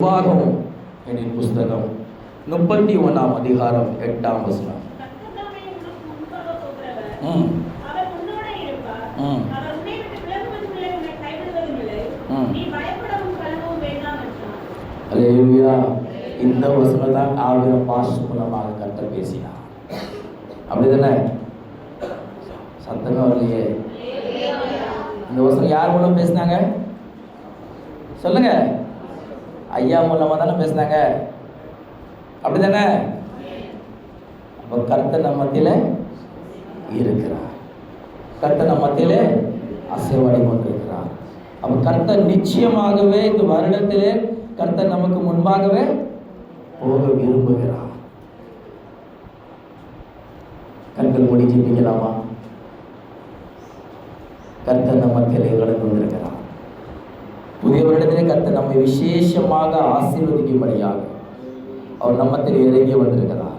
உபாகம் எனும் புஸ்தகம் 31ஆம் அதிகாரம் 8ஆம் வசனம். அல்லேலூயா. இந்த வசனம் தான் ஆவியான பாஸ்டர் மூலமாக கர்த்தர் பேசினார். அப்படிதானே? சத்தமே வரலையே. இந்த வசனம் யார் மூலம் பேசினாங்க சொல்லுங்க? ஐயா மூலமா தானே பேசினாங்க. அப்படிதானே? அப்ப கர்த்தர் நம்ம மத்தியில இருக்கிறார். கர்த்தர் நம்ம மத்தியில அசைவாடி கொண்டிருக்கிறார். அப்ப கர்த்தர் நிச்சயமாகவே இந்த வருடத்திலே கர்த்தர் நமக்கு முன்பாகவே போக விரும்புகிறார். கண்கள் மூடி ஜெபிக்கலாமா? கர்த்தர் நம்ம மத்தியிலே கடந்து வந்திருக்கிறார். புதிய வருடத்திலே கர்த்தர் நம்மை விசேஷமாக ஆசீர்வதிக்கும்படியாக அவர் நம்மத்தில் இறங்கி வந்திருக்கிறார்.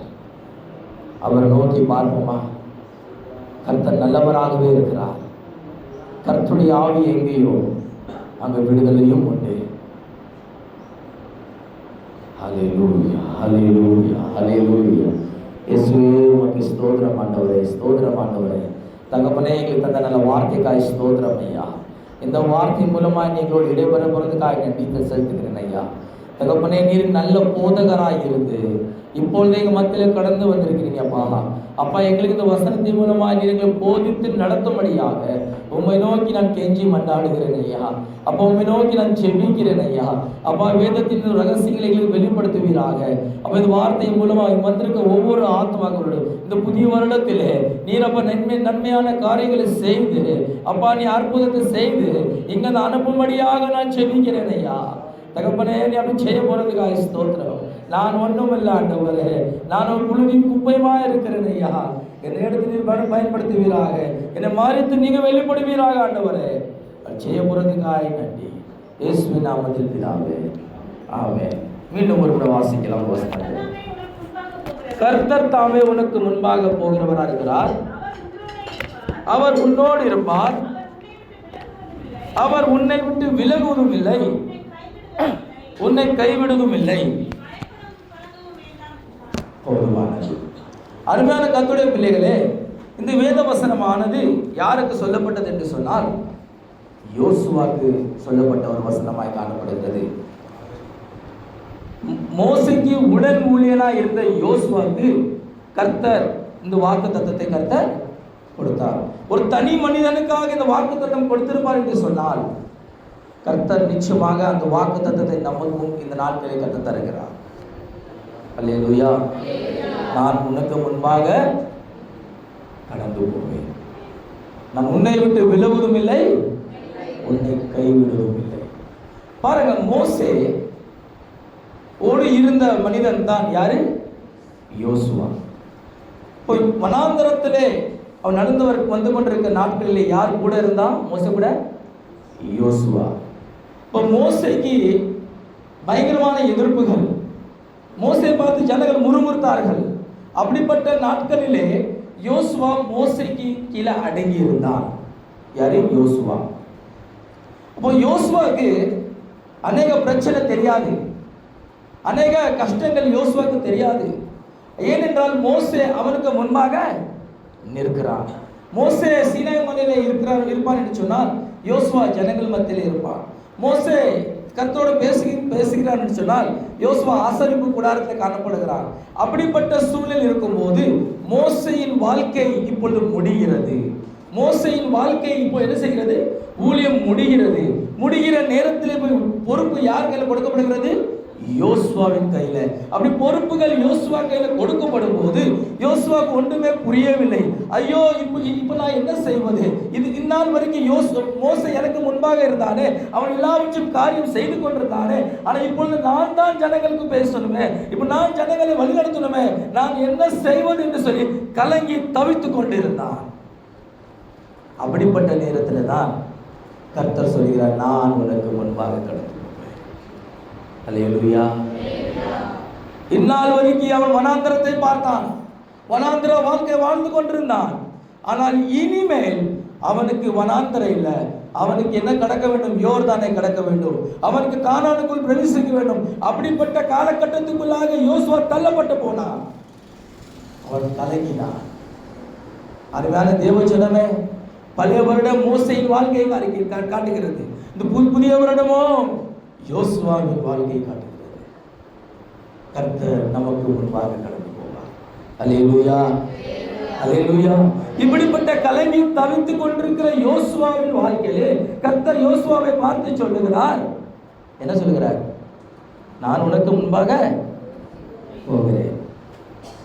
அவரை நோக்கி பார்ப்போமா? கர்த்தர் நல்லவராகவே இருக்கிறார். கர்த்தருடைய ஆவி எங்கேயோ அங்கே விடுதலையும் உண்டு. ஹல்லேலூயா, ஹல்லேலூயா, ஹல்லேலூயா. இயேசுவே உமக்கு ஸ்தோத்திரம் ஆண்டவரே, ஸ்தோத்திரம் ஆண்டவரே. தகப்பனே, எங்களுக்கு தந்த நல்ல வார்த்தைக்காய் ஸ்தோத்திரம் ஐயா. இந்த வார்த்தை மூலமாக எங்களோடு இடைபெற போகிறதுக்காக நன்றி செலுத்துகிறேன் ஐயா. தகப்பனே, நீர் நல்ல போதகராக இருந்து இப்பொழுது எங்கள் மத்தியில் கடந்து வந்திருக்கிறீங்க அப்பா. அப்பா, எங்களுக்கு இந்த வசனத்தின் மூலமாக நீர் எங்களை போதித்து நடத்தும்படியாக உண்மை நோக்கி நான் கெஞ்சி மண்டாடுகிறேன் ஐயா. அப்போ உண்மை நோக்கி நான் செபிக்கிறேன் ஐயா. அப்பா, வேதத்தின் ரகசியங்களை எங்களுக்கு வெளிப்படுத்துவீராக. அப்போ இந்த வார்த்தை மூலமாக வந்திருக்க ஒவ்வொரு ஆத்மாக்களோடும் இந்த புதிய வருடத்திலே நீர் அப்பா நன்மையான காரியங்களை செய்து அப்பா நீ அற்புதத்தை செய்து இங்க அனுப்பும்படியாக நான் செபிக்கிறேன் ஐயா. தகப்பனே, நீ அப்படி செய்ய போறதுக்காக ஸ்தோத்திரம். நான் ஒன்றும் இல்லை ஆண்டவரே, நான் ஒரு புழுதின் குப்பையுமா இருக்கிறேன் ஐயா. என்னை எடுத்து நீர் பயன்படுத்துவீராக, என்னை மாறித்து நீங்க வெளிப்படுவீராக ஆண்டவரே. செய்ய போறதுக்காக நன்றி. இயேசுவின் நாமத்தில் பிதாவே, ஆமென். மீண்டும் ஒரு முறை வாசிக்கலாம் வசனத்தை. கர்த்தர் தாமே உனக்கு முன்பாக போகிறவராக இருக்கிறார். அவர் உன்னோடு இருப்பார். அவர் உன்னை விட்டு விலகுவதும் இல்லை, உன்னை கைவிடுவதும் இல்லை. அருமையான கர்த்தருடைய பிள்ளைகளே, இந்த வேத வசனமானது யாருக்கு சொல்லப்பட்டது என்று சொன்னால் யோசுவாக்கு சொல்லப்பட்ட ஒரு வசனமாய் காணப்படுகிறது. மோசேக்கு உடன் ஊழியனாய் இருந்த யோசுவாக்கு கர்த்தர் இந்த வாக்குத்தத்தத்தை கர்த்தர் கொடுத்தார். ஒரு தனி மனிதனுக்காக இந்த வாக்குத்தத்தம் கொடுத்திருப்பார் என்று சொன்னால் கர்த்தர் நிச்சயமாக அந்த வாக்குத்தத்தத்தை நமக்கும் இந்த நாட்களில் கர்த்தர் தருகிறார். அல்லேலூயா. நான் உனக்கு முன்பாக கடந்து போவேன், நான் உன்னை விட்டு விலகுவதும் இல்லை, உன்னை கைவிடுவதும் இல்லை. பாருங்க, மோசே ஓடு இருந்த மனிதன் தான் யாரு? யோசுவா. போய் வனாந்தரத்திலே அவன் நடந்தவருக்கு வந்து கொண்டிருக்க நாட்களிலே யார் கூட இருந்தா? மோசே கூட யோசுவா. இப்போ மோசேக்கு பயங்கரமான எதிர்ப்புகள். மோசே பார்த்து ஜனங்கள் முறுமுறுத்தார்கள். அப்படிப்பட்ட நாட்களிலே யோசுவா மோசேக்கு கீழே அடங்கி இருந்தான். யாரு? யோசுவா. அப்போ யோசுவாக்கு அநேக பிரச்சனை தெரியாது, அநேக கஷ்டங்கள் யோசுவாக்கு தெரியாது. ஏனென்றால் மோசே அவனுக்கு முன்பாக நிற்கிறான். மோசே சீனாய் மலையில இருப்பான் என்று சொன்னால் யோசுவா ஜனங்கள் மத்தியில் இருப்பான். மோசே கர்த்தரோடு பேசுகிறான் என்று சொன்னால் யோசுவா ஆசரிப்பு கூடாரத்தில் காணப்படுகிறான். அப்படிப்பட்ட சூழ்நிலை இருக்கும்போது மோசேயின் வாழ்க்கை இப்பொழுது முடிகிறது. மோசேயின் வாழ்க்கை இப்போ என்ன செய்கிறது? ஊழியம் முடிகிறது. முடிகிற நேரத்தில் பொறுப்பு யார் கையில் கொடுக்கப்படுகிறது? யோசுவாவின் கையில. அப்படி பொறுப்புகள் யோசுவா கையில கொடுக்கப்படும் போது யோசுவாக்கு ஒன்றுமே புரியவில்லை. ஐயோ, இப்ப நான் என்ன செய்வது? இது இந்நாள் வரைக்கும் மோசே எனக்கு முன்பாக இருந்தானே, அவன் எல்லாவற்றையும் காரியம் செய்து கொண்டிருந்தானே. ஆனா இப்பொழுது நான் தான் ஜனங்களுக்கு பேசணுமே, இப்ப நான் ஜனங்களை வழிநடத்தணுமே, நான் என்ன செய்வது என்று சொல்லி கலங்கி தவித்துக் கொண்டிருந்தான். அப்படிப்பட்ட நேரத்துல தான் கர்த்தர் சொல்கிறார், நான் உனக்கு முன்பாக கடந்து. அல்லேலூயா. இந்நாள் வரைக்கும் அவன் வனாந்தரத்தை பார்த்தான், வனாந்தர வாழ்க்கை வாழ்ந்து கொண்டிருந்தான். ஆனால் இனிமேல் அவனுக்கு வனாந்தரம் இல்லை, அவனுக்கு என்ன கடக்க வேண்டும்? யோர்தானை கடக்க வேண்டும். அவனுக்கு கானானுக்குள் பிரவேசிக்க வேண்டும். அப்படிப்பட்ட காலகட்டத்துக்குள்ளாக யோசுவா தள்ளப்பட்டு போனான். அவன் கலங்கினான். அருமையான தேவஜனமே, பழைய வருடம் மோசையின் வாழ்க்கையை காட்டுகிறது. இந்த புதிய வருடமோ யோசுவாவின் வாழ்க்கையை காட்டுகிறது. கர்த்தர் நமக்கு முன்பாக கடந்து போவார். அல்லேலூயா, அல்லேலூயா. இப்படிப்பட்ட கலங்கி தவித்துக் கொண்டிருக்கிற யோசுவாவின் வாழ்க்கையிலே கர்த்தர் யோசுவாவை பார்த்து சொல்லுகிறார். என்ன சொல்லுகிறார்? நான் உனக்கு முன்பாக போகிறேன்.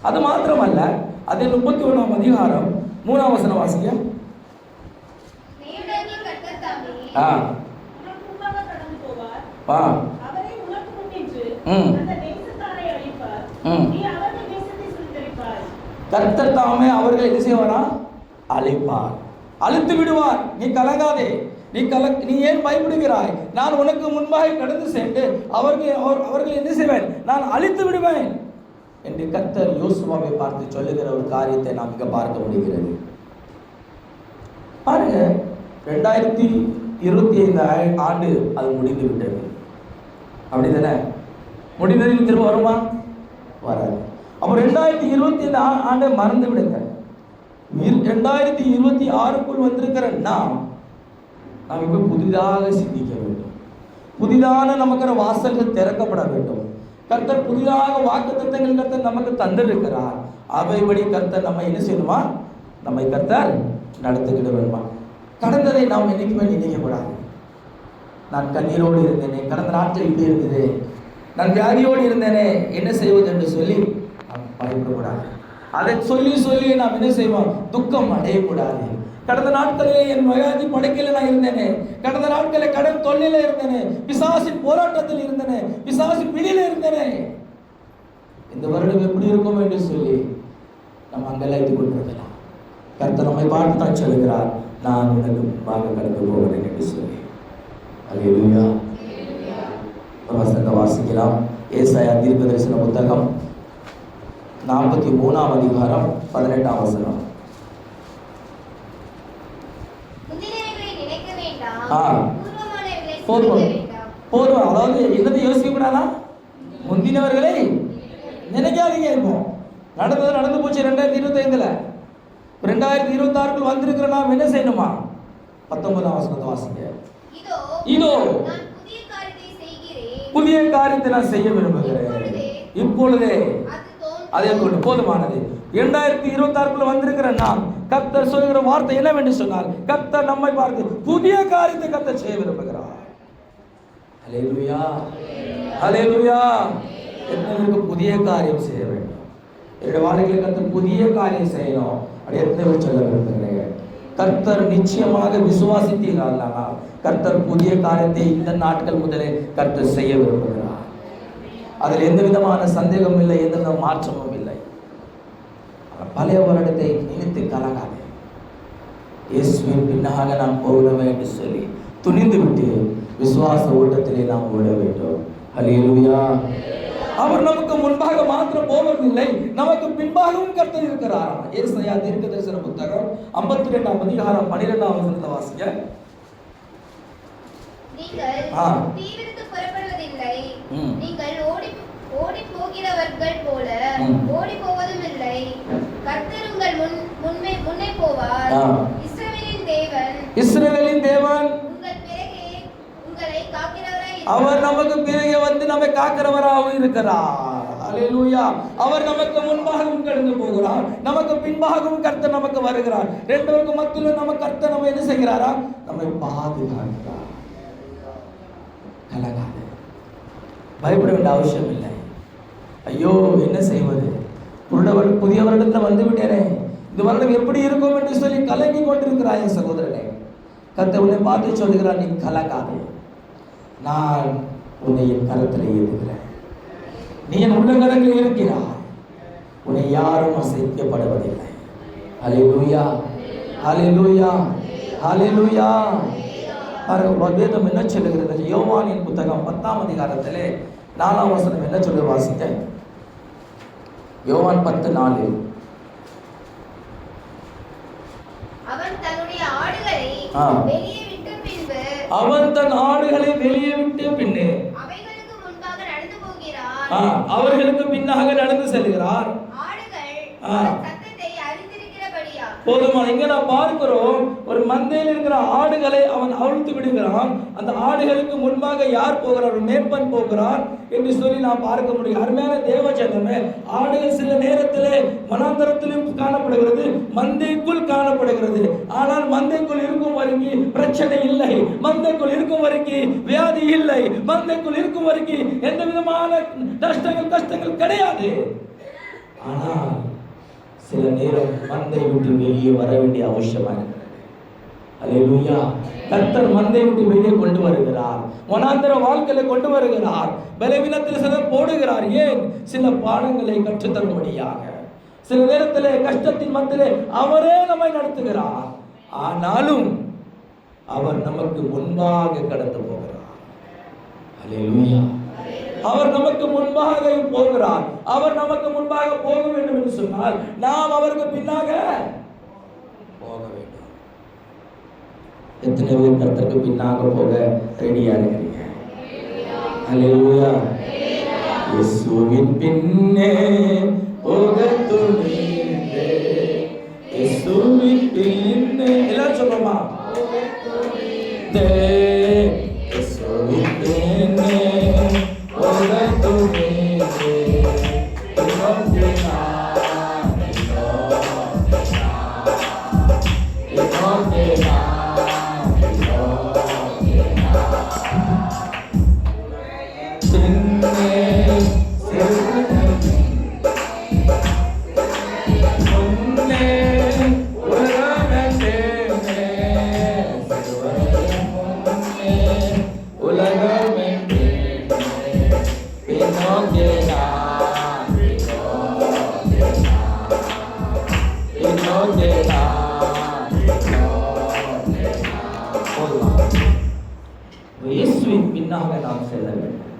அது மாத்திரமல்ல, அதே 31ஆம் அதிகாரம் 3ஆம் வசனம் வாசிங்க. கர்த்தர் தாமே அவர்களை என்ன செய்வாரா? அழைப்பார், அழைத்து விடுவார். நீ கலங்காதே, நீ ஏன் பயப்படுகிறாய்? நான் உனக்கு முன்பாக கடந்து சென்று அவர்களை என்ன செய்வேன்? நான் அழைத்து விடுவேன் என்று கர்த்தர் யோசுவாவை பார்த்து சொல்லுகிற ஒரு காரியத்தை நாம் இங்க பார்க்க முடிகிறது. பாருங்க, 2025 ஆண்டு அது முடிந்து விட்டது. அப்படிதானே? முடிந்தது திரும்ப வருமா? வராது. அப்போ 2025 ஆண்டை மறந்து விடுங்க. 2026க்குள் வந்திருக்கிற நாம் இப்ப புதிதாக சிந்திக்க வேண்டும். புதிதான நமக்கு வாசல்கள் திறக்கப்பட வேண்டும். கர்த்தர் புதிதாக வாக்குத்தத்தங்கள் கர்த்தர் நமக்கு தந்திருக்கிறார். அவைபடி கர்த்தர் நம்ம என்ன செய்யணுமா? நம்மை கர்த்தர் நடத்துக்கிட வேண்டுமா? கடந்ததை நாம் என்னைக்குமே நினைக்க கூடாது. நான் கண்ணீரோடு இருந்தேனே, கடந்த நாட்கள் இப்படி இருக்குது, நான் வியாதியோடு இருந்தேனே, என்ன செய்வது என்று சொல்லி நாம் பயப்படக்கூடாது. அதை சொல்லி சொல்லி நாம் என்ன செய்வோம்? துக்கம் அடையக்கூடாது. கடந்த நாட்களிலே என் வியாதி படுக்கையில் நான் இருந்தேனே, கடந்த நாட்களில் கடன் தொல்லையில இருந்தேனே, பிசாசின் போராட்டத்தில் இருந்தேனே, பிசாசின் பிடியில இருந்தேனே, இந்த வருடம் எப்படி இருக்கும் என்று சொல்லி நம்ம அங்கலாய்த்து கொண்டிருக்கலாம். கர்த்தர் நம்மை பார்த்து தான் சொல்லுகிறார், நான் உனக்கு முன்பாக கடந்து போகிறேன் என்று சொல்லி. அல்லேலூயா. ஒரு வசனத்தை வாசிக்கலாம். ஏசாயா தீர்க்கதரிசன புத்தகம் 43ஆம் அதிகாரம் 18ஆம் வசனம். போதும். அதாவது என்னதை யோசிக்க கூடாதா? முந்தினவர்களை நினைக்காதீங்க. இப்போ நடந்தது நடந்து போச்சு. 2025ல 2026க்குள் வந்திருக்கிற நாம் என்ன செய்யணுமா? 19ஆம் வசனத்தை வாசிங்க. இதோ புதிய காரியத்தை நான் செய்ய விரும்புகிறேன், இப்பொழுதே அதை கொண்டு போதுமானது. 2026க்குள்ள வந்திருக்கிற நாம் கர்த்தர் சொல்கிற வார்த்தை என்னவென்று சொன்னார்? கர்த்தர் நம்மை பார்த்து புதிய காரியத்தை கர்த்தர் செய்ய விரும்புகிறார். அல்லேலூயா, அல்லேலூயா. எத்தனைக்கு புதிய காரியம் செய்ய வேண்டும்? என்னுடைய வாழ்க்கையில் கர்த்தர் புதிய காரியம் செய்யணும் அப்படி எத்தனை சொல்ல விரும்புகிறேன். கர்த்தர் நிச்சயமாக விசுவாசித்தீர்களா? கர்த்தர் புதிய காரியத்தை இந்த நாட்கள் முதலே கர்த்தர் செய்ய விரும்புகிறார். அதில் எந்த விதமான சந்தேகமும் இல்லை, எந்த மாற்றமும் இல்லை. பழைய வருடத்தை நினைத்து கலங்காதே. இயேசுவின் பின்னாக நாம் போகணுமே என்று சொல்லி துணிந்து விட்டு விசுவாச ஓட்டத்திலே நாம் ஓட வேண்டும். அல்லேலூயா. அவர் நமக்கு முன்பாக மாத்திரம் போவதில்லை, நமக்கு பின்பாகவும் கர்த்தர் இருக்கிறார். ஏசாயா தீர்க்கதரிசன புத்தகம் 52ஆம் அதிகாரம் 12ஆம் வசனத்தை வாசிங்க. நீங்கள் தீவிரத்து புறப்படுவதில்லை, நீங்கள் ஓடி போகிறவர்கள் போல ஓடி போவதும் இல்லை. கர்த்தர் உங்கள் முன்னே போவார். இஸ்ரவேலின் தேவன் உங்கள் பிறகே உங்களை காக்கிறவராய், அவர் நமக்கு பிறகே வந்து நம்மை காக்கிறவராக இருக்கிறார். அல்லேலூயா. அவர் நமக்கு முன்பாகவும் கடந்து போகிறார், நமக்கு பின்பாகவும் கர்த்தர் நமக்கு வருகிறார். ரெண்டுக்கு மத்தியில் நம்ம கர்த்தர் நம்ம என்ன செய்கிறாரா? நம்மை பாதுகாக்கிறார். கலங்காது, பயப்பட வேண்டிய அவசியம் இல்லை. ஐயோ என்ன செய்வது, புதிய வருடத்தில் வந்து விட்டேனே, இந்த வருடம் எப்படி இருக்கும் என்று சொல்லி கலங்கி கொண்டிருக்கிறாய் சகோதரனே. கர்த்தர் உன்னை பார்த்து சொல்லுகிறார், நீ கலங்காதே, நான் உன்னை என் கரத்தில் ஏற்றுகிறேன், நீ என் உள்ளங்கரங்களில் இருக்கிறாய், உன்னை யாரும் அசைக்கப்படுவதில்லை. அல்லேலூயா, அல்லேலூயா, அல்லேலூயா. வேதம் என்ன சொல்லுகிறது? யோவானின் புத்தகம் 10ஆம் அதிகாரத்திலே 4ஆம் வசனம் என்ன சொல்லி வாசிக்க. யோவான் 10:4. அவன் தன்னுடைய ஆடுகளை வெளியே விட்ட பின்பு அவன் தன் ஆடுகளை வெளியே விட்டு பின்னே அவைகளுக்கு முன்பாக நடந்து போகிறான். அவர்களுக்கு பின்னாக நடந்து செல்கிறார். ஆடுகள் அவர் சத்தத்தை அறிந்திருக்கிறபடியா. போதுமா? இங்க நான் பார்க்கிறோம், ஒரு மந்தையில் இருக்கிற ஆடுகளை அவன் அவிழ்த்து விடுகிறான். அந்த ஆடுகளுக்கு முன்பாக யார் போகிறார்? ஒரு மேய்ப்பன் போகிறார் என்று சொல்லி நான் பார்க்க முடியும். அருமையான தேவஜனமே, ஆடுகள் சில நேரத்திலே வனாந்தரத்திலும் காணப்படுகிறது, மந்தைக்குள் காணப்படுகிறது. ஆனால் மந்தைக்குள் இருக்கும் வரைக்கும் பிரச்சனை இல்லை, மந்தைக்குள் இருக்கும் வரைக்கும் வியாதி இல்லை, மந்தைக்குள் இருக்கும் வரைக்கும் எந்த விதமான கஷ்டங்கள் கிடையாது. ஆனால் சில நேரம் மந்தை விட்டு வெளியே வர வேண்டிய அவசியமாக இருக்கிறது. அல்லேலூயா. கர்த்தர் மந்தை விட்டு வெளியே கொண்டு வருகிறார், வனாந்தர வாழ்க்கையில கொண்டு வருகிறார், பலவீனத்தில் சிலர் போடுகிறார். ஏன்? சில பாடங்களை கற்றுத்தரும்படியாக. சில நேரத்திலே கஷ்டத்தின் மத்தியிலே அவரே நம்மை நடத்துகிறார். ஆனாலும் அவர் நமக்கு முன்பாக கடந்து போகிறார். அல்லேலூயா. அவர் நமக்கு முன்பாக போகிறார். அவர் நமக்கு முன்பாக போக வேண்டும் என்று சொன்னால் நாம் அவருக்கு பின்னாக போக வேண்டும். எத்தனை பேர் கர்த்தருக்கு பின்னாக போக ரெடியா இருக்கிறீங்க? அல்லேலூயா. இயேசுவின் பின்னே போக துணிந்தே, இயேசுவின் பின்னே எல்லாரும் சொல்றோமா? இயேசுவின் பின்னே இயேசுவின் பின்னாக நாம் செல்ல வேண்டும்.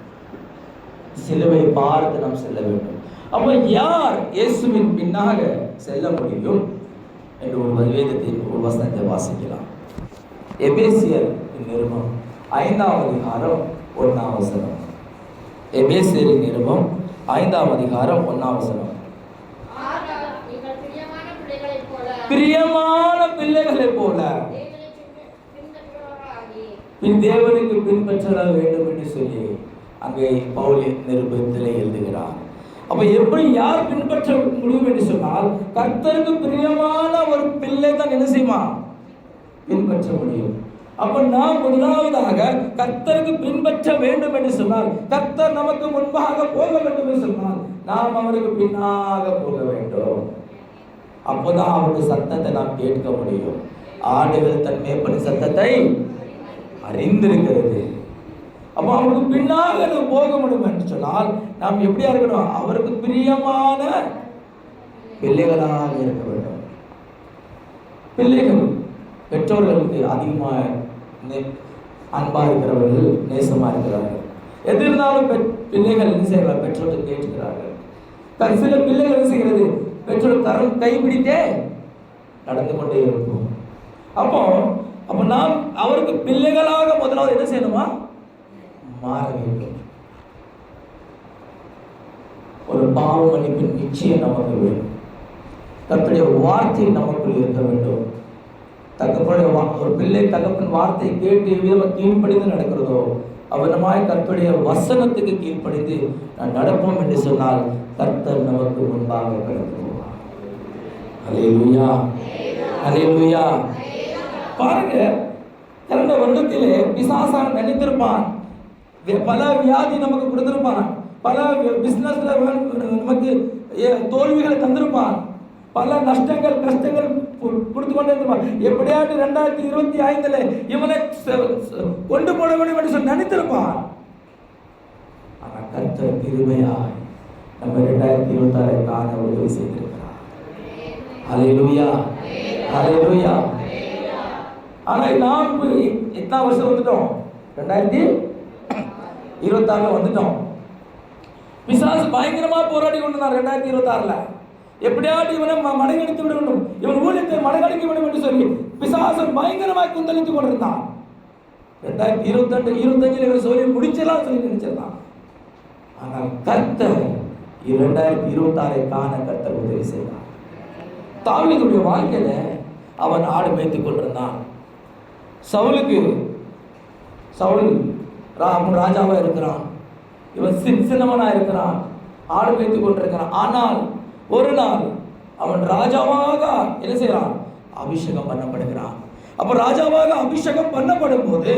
சிலுவை பார்த்து நாம் செல்ல வேண்டும். அப்ப யார் இயேசுவின் பின்னாக செல்ல முடியும் என்று ஒரு வேதத்தின் ஒரு வசனத்தை வாசிக்கலாம். எபேசியர் நிருபம் 5ஆம் அதிகாரம் 1ஆம் வசனம். எபேசியர் நிருபம் 5ஆம் அதிகாரம் 1ஆம் வசனம். பிரியமான பிள்ளைகளைப் போல தேவனுக்கு பின்பற்ற வேண்டும் என்று சொல்லி அங்கே பவுல் நிருபத்திலே எழுதுகிறார். அப்ப எப்படி யார் பின்பற்ற முடியும் என்று சொன்னால், கர்த்தருக்கு பிரியமான ஒரு பிள்ளை தான் என்ன செய்யுமா? பின்பற்ற முடியும். அப்ப நாம் முதலாவதாக கர்த்தருக்கு பின்பற்ற வேண்டும் என்று சொன்னால், கர்த்தர் நமக்கு முன்பாக போக வேண்டும் என்று சொன்னால் நாம் அவருக்கு பின்னாக போக வேண்டும். அப்போதான் அவருடைய சத்தத்தை நாம் கேட்க முடியும். ஆடுகள் தன் மேய்ப்பனின் சத்தத்தை அறிந்திருக்கிறது. அப்போ அவருக்கு பின்னாக நாம் போக முடியும் என்று சொன்னால் நாம் எப்படியா இருக்கணும்? அவருக்கு பிரியமான பிள்ளைகளாக இருக்க வேண்டும். பிள்ளைகள் பெற்றோர்களுக்கு அதிகமாக அன்பா இருக்கிறவர்கள், நேசமா இருக்கிறார்கள். எது இருந்தாலும் பிள்ளைகள் என்ன செய்யலாம்? பெற்றோர்கள் கேட்டுக்கிறார்கள். சில பிள்ளைகள் என்ன செய்கிறது? பெற்றோர் தரம் கைப்பிடித்தே நடந்து கொண்டே இருக்கும். அப்போ நாம் அவருக்கு பிள்ளைகளாக முதலாவது என்ன செய்யணுமா? மாற வேண்டும். ஒரு பாவ மன்னிப்பின் நிச்சயம் நமக்கு வேண்டும். கர்த்தருடைய வார்த்தை நமக்குள் இருக்க வேண்டும். தகப்பனுடைய ஒரு பிள்ளை தகப்பன் வார்த்தை கேட்டு விதமாக கீழ்ப்படிந்து நடக்கிறதோ அவனமாய் கர்த்தருடைய வசனத்துக்கு கீழ்ப்படிந்து நான் நடப்போம் என்று சொன்னால் கர்த்தர் நமக்கு முன்பாக கடந்து போவார். அல்லேலூயா, அல்லேலூயா. பாருங்க, கடந்த வருடத்திலே பிசாசான் நினைத்திருப்பான், பல வியாதி நமக்கு கொடுத்திருப்பான், பல பிசினஸ்ல நமக்கு தோல்விகளை தந்திருப்பான், பல நஷ்டங்கள் கஷ்டங்கள் கொடுத்து கொண்டே இருப்பான். எப்படியாட்டு 2025 இவனை கொண்டு போட வேண்டும் என்று சொல்லி நினைத்திருப்பான். ஆனா கர்த்தர் கிருபையாய் நம்ம 2026 காண உதவி செய்திருக்கிறார். ஹல்லேலூயா, ஹல்லேலூயா. ஆனா நாம் எத்தனை வருஷம் வந்துட்டோம்? 2026 வந்துட்டோம். பிசாசு பயங்கரமா போராடி கொண்டிருந்தார் 2026. எப்படியாவது இவனை மடங்கடித்து விட வேண்டும், இவன் ஊழியத்தை மடங்கடிக்க வேண்டும் என்று சொல்லி பிசாசு பயங்கரமாய் குந்தளித்துக் கொண்டிருந்தான். 2022 25 சொல்லி முடிச்சலாம் சொல்லி நினைச்சிடலாம். ஆனால் கர்த்தர் 2026 காண கர்த்தர் உதவி செய்தார். தாவீதுடைய வாழ்க்கையில அவன் ஆடு மேய்த்துக் கொண்டிருந்தான். சவுல் ராஜாவா இருக்கிறான், இவன் சின்னவனா இருக்கிறான், ஆடு மேய்த்துக் கொண்டிருக்கிறான். ஆனால் ஒரு நாள் அவன் ராஜாவாக என்ன செய்யறான்? அபிஷேகம் பண்ணப்படுகிறான். அப்ப ராஜாவாக அபிஷேகம் பண்ணப்படும் போது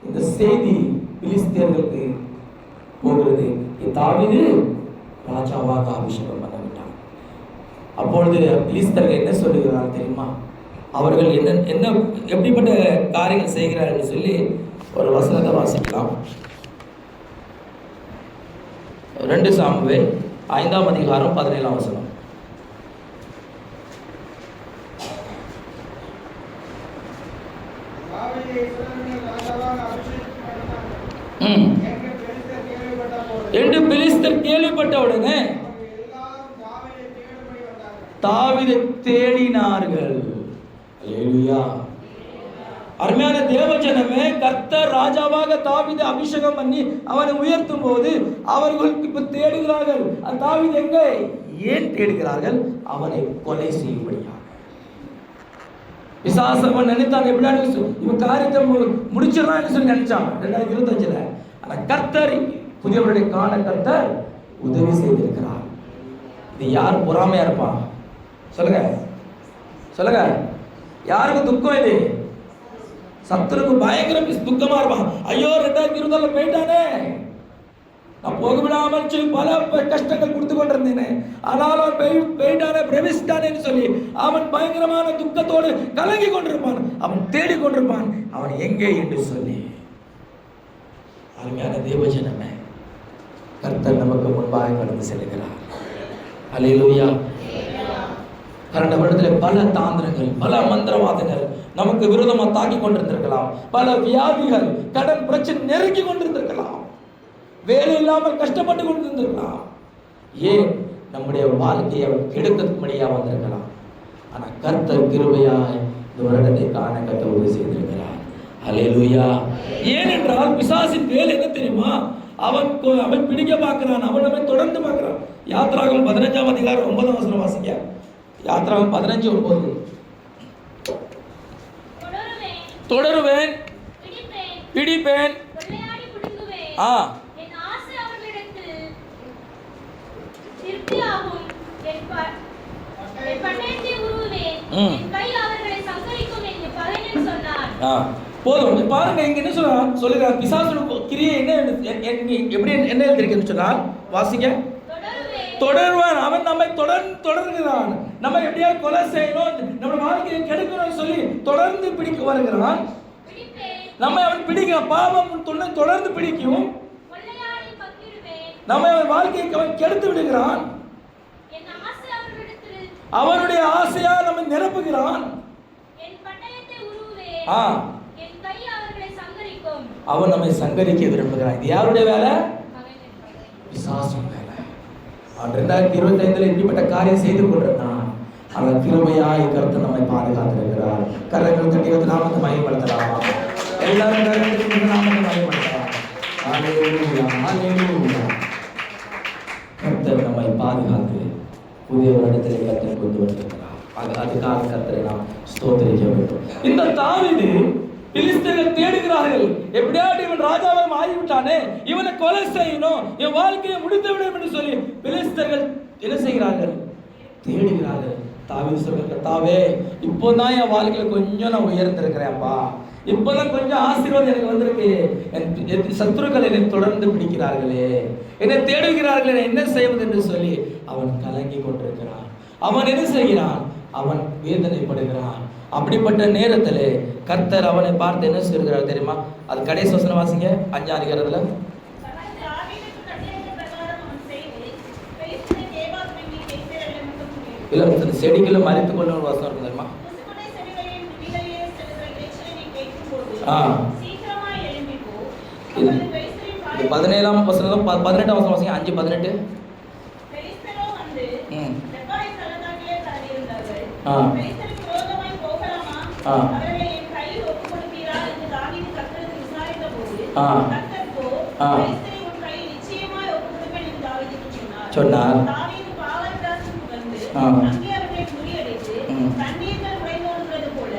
இந்த செய்தி பிலிஸ்தியர்களுக்கு போகிறது, தாவீது ராஜாவாக அபிஷேகம் பண்ணவிட்டான். அப்பொழுது பிலிஸ்தியர்கள் என்ன சொல்லுகிறார்கள் தெரியுமா? அவர்கள் என்ன எப்படிப்பட்ட காரியங்கள் செய்கிறார்கள் சொல்லி ஒரு வசனத்தை வாசிக்கலாம். 2 சாமுவேல் 5ஆம் அதிகாரம் 17ஆம் வசனம். என்று பெலிஸ்தர் கேள்விப்பட்ட உடனே தாவீதை தேடினார்கள். அல்லேலூயா. அருமையான தேவஜனமே, கர்த்தர் ராஜாவாக தாவீதை அபிஷேகம் பண்ணி அவனை உயர்த்தும் போது அவர்களுக்கு இப்ப தேடுகிறார்கள். அந்த தாவீது எங்க? ஏன் தேடுகிறார்கள்? அவனை கொலை செய்யும்படியாக. பிசாசவன் நினைத்தான், எப்படியாவது இவன் காரியத்தை முடிச்சிடறான்னு சொல்லி நினைச்சான் 2025. ஆனா கர்த்தர் புதியவருடைய காண கர்த்தர் உதவி செய்திருக்கிறார். இது யார் பொறாமையா இருப்பான்? சொல்லுங்க சொல்லுங்க. யாருக்கு துக்கம்? இது சத்துருக்கு பயங்கர துக்கமா இருப்பான். ஐயோ 2024 போயிட்டானே, நான் போக விடாமல் சொல்லி பல கஷ்டங்கள் கொடுத்து கொண்டிருந்தேனே, ஆனாலும் போயிட்டானே, பிரவேசித்தானேன்னு சொல்லி அவன் பயங்கரமான துக்கத்தோடு கலங்கி கொண்டிருப்பான். அவன் தேடிக் கொண்டிருப்பான் அவன் எங்கே என்று சொல்லி. அருமையான தேவஜனமே, கர்த்தர் நமக்கு முன்பாக கடந்து செல்கிறார். அல்லேலூயா. கடந்த வருடத்தில் பல தாந்திரங்கள், பல மந்திரவாதங்கள் நமக்கு விரோதமாக தாக்கி கொண்டிருந்திருக்கலாம். பல வியாதிகள், கடன் பிரச்சனை நெருங்கி கொண்டிருந்திருக்கலாம். வேலை இல்லாமல் கஷ்டப்பட்டு கொண்டிருந்திருக்கலாம். ஏன்? நம்முடைய வாழ்க்கையை அவன் கெடுக்கக்கூடியா வந்திருக்கலாம். ஆனா கர்த்தர் கிருபையாய் இந்த வருடத்தை காண கர்த்தர் உதவி செய்திருக்கிறார். அல்லேலூயா. ஏனென்றால் பிசாசின் வேலை என்ன தெரியுமா? அவன் பிடிக்க பார்க்கிறான், அவன் நம்மை தொடர்ந்து பார்க்கிறான். யாத்திராகமம் 15ஆம் அதிகாரம் 9ஆம் வசனம் வாசிங்க. யாத்திராகமம் 15:9. தொடருவேன், பிடிப்பேன், போதும். பாருங்க, இங்க என்ன சொல்லுங்க, பிசாசுடைய கிரியை எப்படி என்ன எழுதிருக்குன்னு சொன்னால் வாசிங்க. தொடர்வான், அவன் நம்மை தொடர்கிறான். நம்ம எப்படியா கொலை செய்யணும், நம்ம வாழ்க்கையை கெடுக்கணும்னு சொல்லி தொடர்ந்து பிடிக்க வருகிறான். நம்ம அவன் பிடிக்கிறான். பாவம் தொடர்ந்து பிடிக்கும். நம்ம அவன் வாழ்க்கையை அவன் கெடுத்து விடுகிறான். அவனுடைய ஆசையா நம்ம நிரப்புகிறான். அவன் நம்மை சங்கரிக்க விரும்புகிறான். இது யாருடைய வேலை? பிசாசுடைய வேலை. 2025 இப்படிப்பட்ட காரியம் செய்து கொண்டிருந்தான். அவர் கிருபையாய் கர்த்தர் நம்மை பாதுகாத்திருக்கிறார். கரங்கள் தட்டி நாமத்தை மகிமைப்படுத்தலாமா? எல்லாரும் கரங்கள் நாமத்தை மகிமைப்படுத்தலாம். அல்லேலூயா, அல்லேலூயா. கர்த்தர் நம்மை பாதுகாத்து புதிய வருடத்திலே கர்த்தர் கொண்டு வந்திருக்கிறார். அதுக்காக கர்த்தரை நாம் ஸ்தோத்திரிக்க வேண்டும். இந்த தாவீது பிலிஸ்தர்கள் தேடுகிறார்கள். எப்படியாவது இவன் ராஜாவை மாறிவிட்டானே, இவனை கொலை செய்யணும், என் வாழ்க்கையை முடித்து விடும் என்று சொல்லி பிலிஸ்தர்கள் என்ன செய்கிறார்கள்? தேடுகிறார்கள். தாவீது சொல்றார், கர்த்தாவே, இப்போதான் என் வாழ்க்கையில கொஞ்சம் நான் உயர்ந்திருக்கிறேன்ப்பா, இப்போதான் கொஞ்சம் ஆசீர்வாதம் எனக்கு வந்திருக்கு. என் சத்துருக்கள் என்னை தொடர்ந்து பிடிக்கிறார்களே, என்னை தேடுகிறார்களே, என்ன செய்வது என்று சொல்லி அவன் கலங்கி கொண்டிருக்கிறான். அவன் என்ன செய்கிறான்? அவன் வேதனைப்படுகிறான். அப்படிப்பட்ட நேரத்தில் கர்த்தர் அவனை பார்த்து என்ன சொல்கிறார் தெரியுமா? அது கடைசி வசனம் வாசிங்க, 5ஆம் அதிகாரத்துல. இல்ல, செடிகளை மறைத்து கொள்ள ஒரு வசனம் இருக்கு தெரியுமா? 17ஆம் வசனம் 18ஆம் வசனம் வாசிங்க. 5:18. ஆ. கர்த்தர் போ, ஆ. பெலிஸ்தரை உன் கையில் நிச்சயமாய் ஒப்புக்கொடுப்பேன் என்று தாவீதுக்கு சொன்னார். தாவீது பாலாற்றாற்றுக்கு வந்து ஆ. அங்கே அவர்களை முறியடித்து தண்ணீர்கள் உடைந்தோடுகிறது போல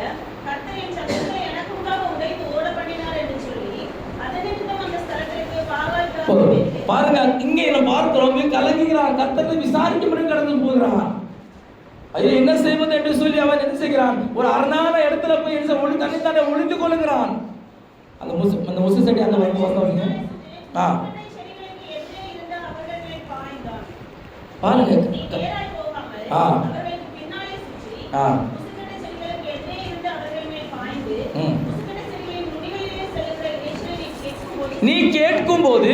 கர்த்தர் என் சத்துருக்களை எனக்கு முன்பாக உடைத்து ஓட பண்ணினார் என்று சொல்லி அதனிமித்தம் அந்த ஸ்தலத்திற்கு பாலாற்றாற்று என்று பாருங்க, இங்கே நம்ம பார்க்கிறோம், கலங்குகிறான், கர்த்தரை விசாரிக்கும்படி கடந்து போகிறான். ஐயோ என்ன செய்வது என்று சொல்லி அவன் என்ன செய்கிறான், ஒரு அரணான இடத்துல போய் என்ன ஒளி தன்னை ஒளிந்து கொள்ளுகிறான். அந்த முசு செடி அந்த வந்தவங்க செடிகளுக்கு எதிரே இருந்த அவர்கள் மேல் பாய்ந்தான். பாருங்க. நீ நேராய் போகாமல் ஆ. அவர்களுக்கு பின்னாலே சுற்றி ஆ. முசுக்கட்ட செடிகளுக்கு எதிரே இருந்து அவர்கள் மேல் பாய்ந்து ம். முசுக்கட்ட செடிகளின் நுனிகளிலே செல்லுகிற இரைச்சலை நீ கேட்கும் போது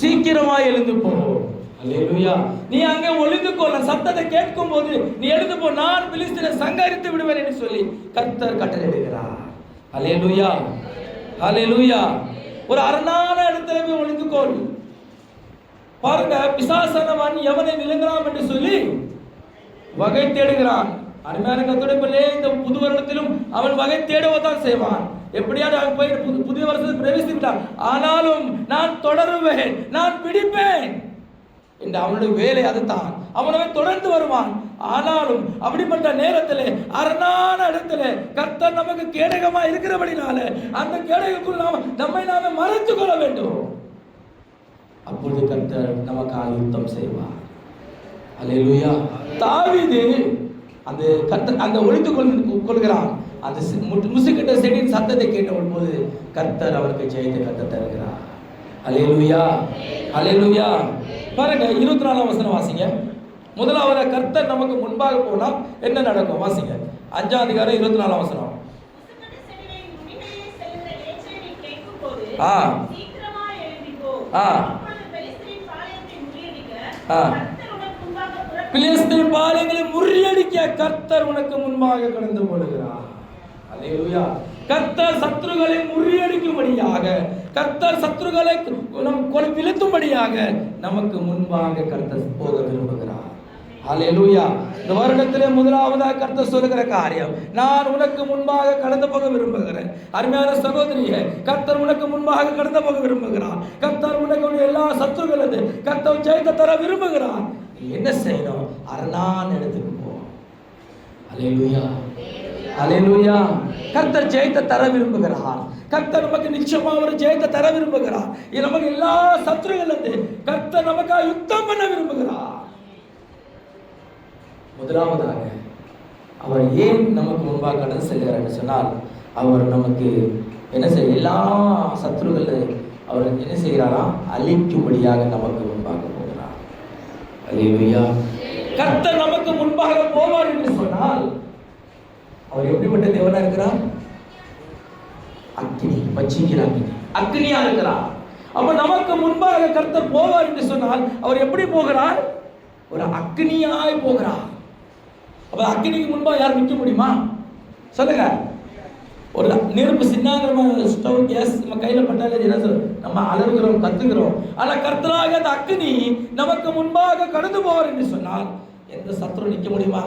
சீக்கிரமாய் எழுந்து போ. அல்லேலூயா. நீ அங்கே ஒளிந்து கொள்ள, சத்தத்தை கேட்கும் போது நீ எழுந்து போ, நான் பெலிஸ்தரை சங்கரித்து விடுவேன் என்று சொல்லி கர்த்தர் கட்டளையிடுகிறார். அல்லேலூயா, அல்லேலூயா. ஒரு அரணான இடத்துல போய் ஒளிந்து கொள். பாருங்க, பிசாசானவன் எவனை விழுங்கலாம் என்று சொல்லி வகை தேடுகிறான். அருமையான கர்த்தருடைய பிள்ளையே, இந்த புது வருடத்திலும் அவன் வகை தேடுவதான் செய்வான். எப்படியாவது அவன் போய் புதிய வருஷத்தை பிரவேசித்து விட்டான், ஆனாலும் நான் தொடருவேன், நான் பிடிப்பேன் என்று அவனுடைய வேலை அதுதான். அவனவை தொடர்ந்து வருவான். ஆனாலும் அப்படிப்பட்ட நேரத்தில் அரணான இடத்துல கர்த்தர் நமக்கு கேடகமா இருக்கிறபடினால அந்த கேடகக்குள் நம்மை நாம மறைத்துக் கொள்ள வேண்டும். அப்பொழுது கர்த்தர் நமக்காக யுத்தம் செய்வார். அல்லேலூயா. தாவீது அந்த ஒளிந்து கொள்கிறான். அந்த முசுக்கிட்ட செடியின் சத்தத்தை கேட்ட போது கர்த்தர் அவருக்கு ஜெயத்தை கத்த தருகிறார். அல்லேலூயா, அல்லேலூயா. பாருங்க, 24ஆம் வசனம் வாசிங்க. முதலாவது கர்த்தர் நமக்கு முன்பாக போனா என்ன நடக்கும்? வாசிங்க 5ஆம் அதிகாரம் 24ஆம் வசனம். ஆ ஆ பிலிஸ்தீன் பாளையங்களை முறியடிக்க கர்த்தர் உனக்கு முன்பாக கடந்து போகிறார். அல்லேலூயா. கர்த்தர் சத்துருக்களை முறியடிக்கும்படியாக, கர்த்தர் சத்துருக்களை விழுத்தும்படியாக நமக்கு முன்பாக கர்த்தர் போக விரும்புகிறார். அல்லேலூயா. இந்த வருடத்திலே முதலாவதாக கர்த்தர் சொல்லுகிற காரியம், நான் உனக்கு முன்பாக கடந்து போக விரும்புகிறேன். அருமையான சகோதரியே, கர்த்தர் உனக்கு முன்பாக கடந்து போக விரும்புகிறார். கர்த்தர் உனக்கு எல்லா சத்துருக்களது கர்த்தர் ஜெயத்தை தர விரும்புகிறார். என்ன செய்யணும்? அரணான இடத்துக்கு போ. அல்லேலூயா, அல்லேலூயா. கர்த்தர் ஜெயத்தை தர விரும்புகிறார். கர்த்தர் நமக்கு நிச்சயமா ஒரு ஜெயத்தை தர விரும்புகிறார். நமக்கு எல்லா சத்துருக்களது கர்த்தர் நமக்காக யுத்தம் பண்ண விரும்புகிறார். முதலாவதாக அவர் ஏன் நமக்கு முன்பாக கடந்து செல்கிறார் என்று சொன்னால், அவர் நமக்கு என்ன செய்ய எல்லா சத்துருக்களை அவர் என்ன செய்கிறாரா? அழிக்கும்படியாக நமக்கு முன்பாக போகிறார். அல்லேலூயா. கர்த்தர் நமக்கு முன்பாக போவார் என்று சொன்னால் அவர் எப்படிப்பட்ட தேவனா இருக்கிறார்? அக்னி, பட்சிக்கிற அக்னியா இருக்கிறார். அப்ப நமக்கு முன்பாக கர்த்தர் போவார் என்று சொன்னால் அவர் எப்படி போகிறார்? ஒரு அக்னியாய் போகிறார். அப்ப அக்னிக்கு முன்பாக யார் நிற்க முடியுமா? சொல்லுங்க. ஒரு நெருப்பு சின்னாங்கிற ஸ்டவ் கேஸ் நம்ம கையில பட்டாலே என்ன சொல்ல, நம்ம அலறுகிறோம், கத்துகிறோம். ஆனா கர்த்தராக அந்த அக்னி நமக்கு முன்பாக கடந்து போவார் என்று சொன்னால் எந்த சத்துரு நிற்க முடியுமா?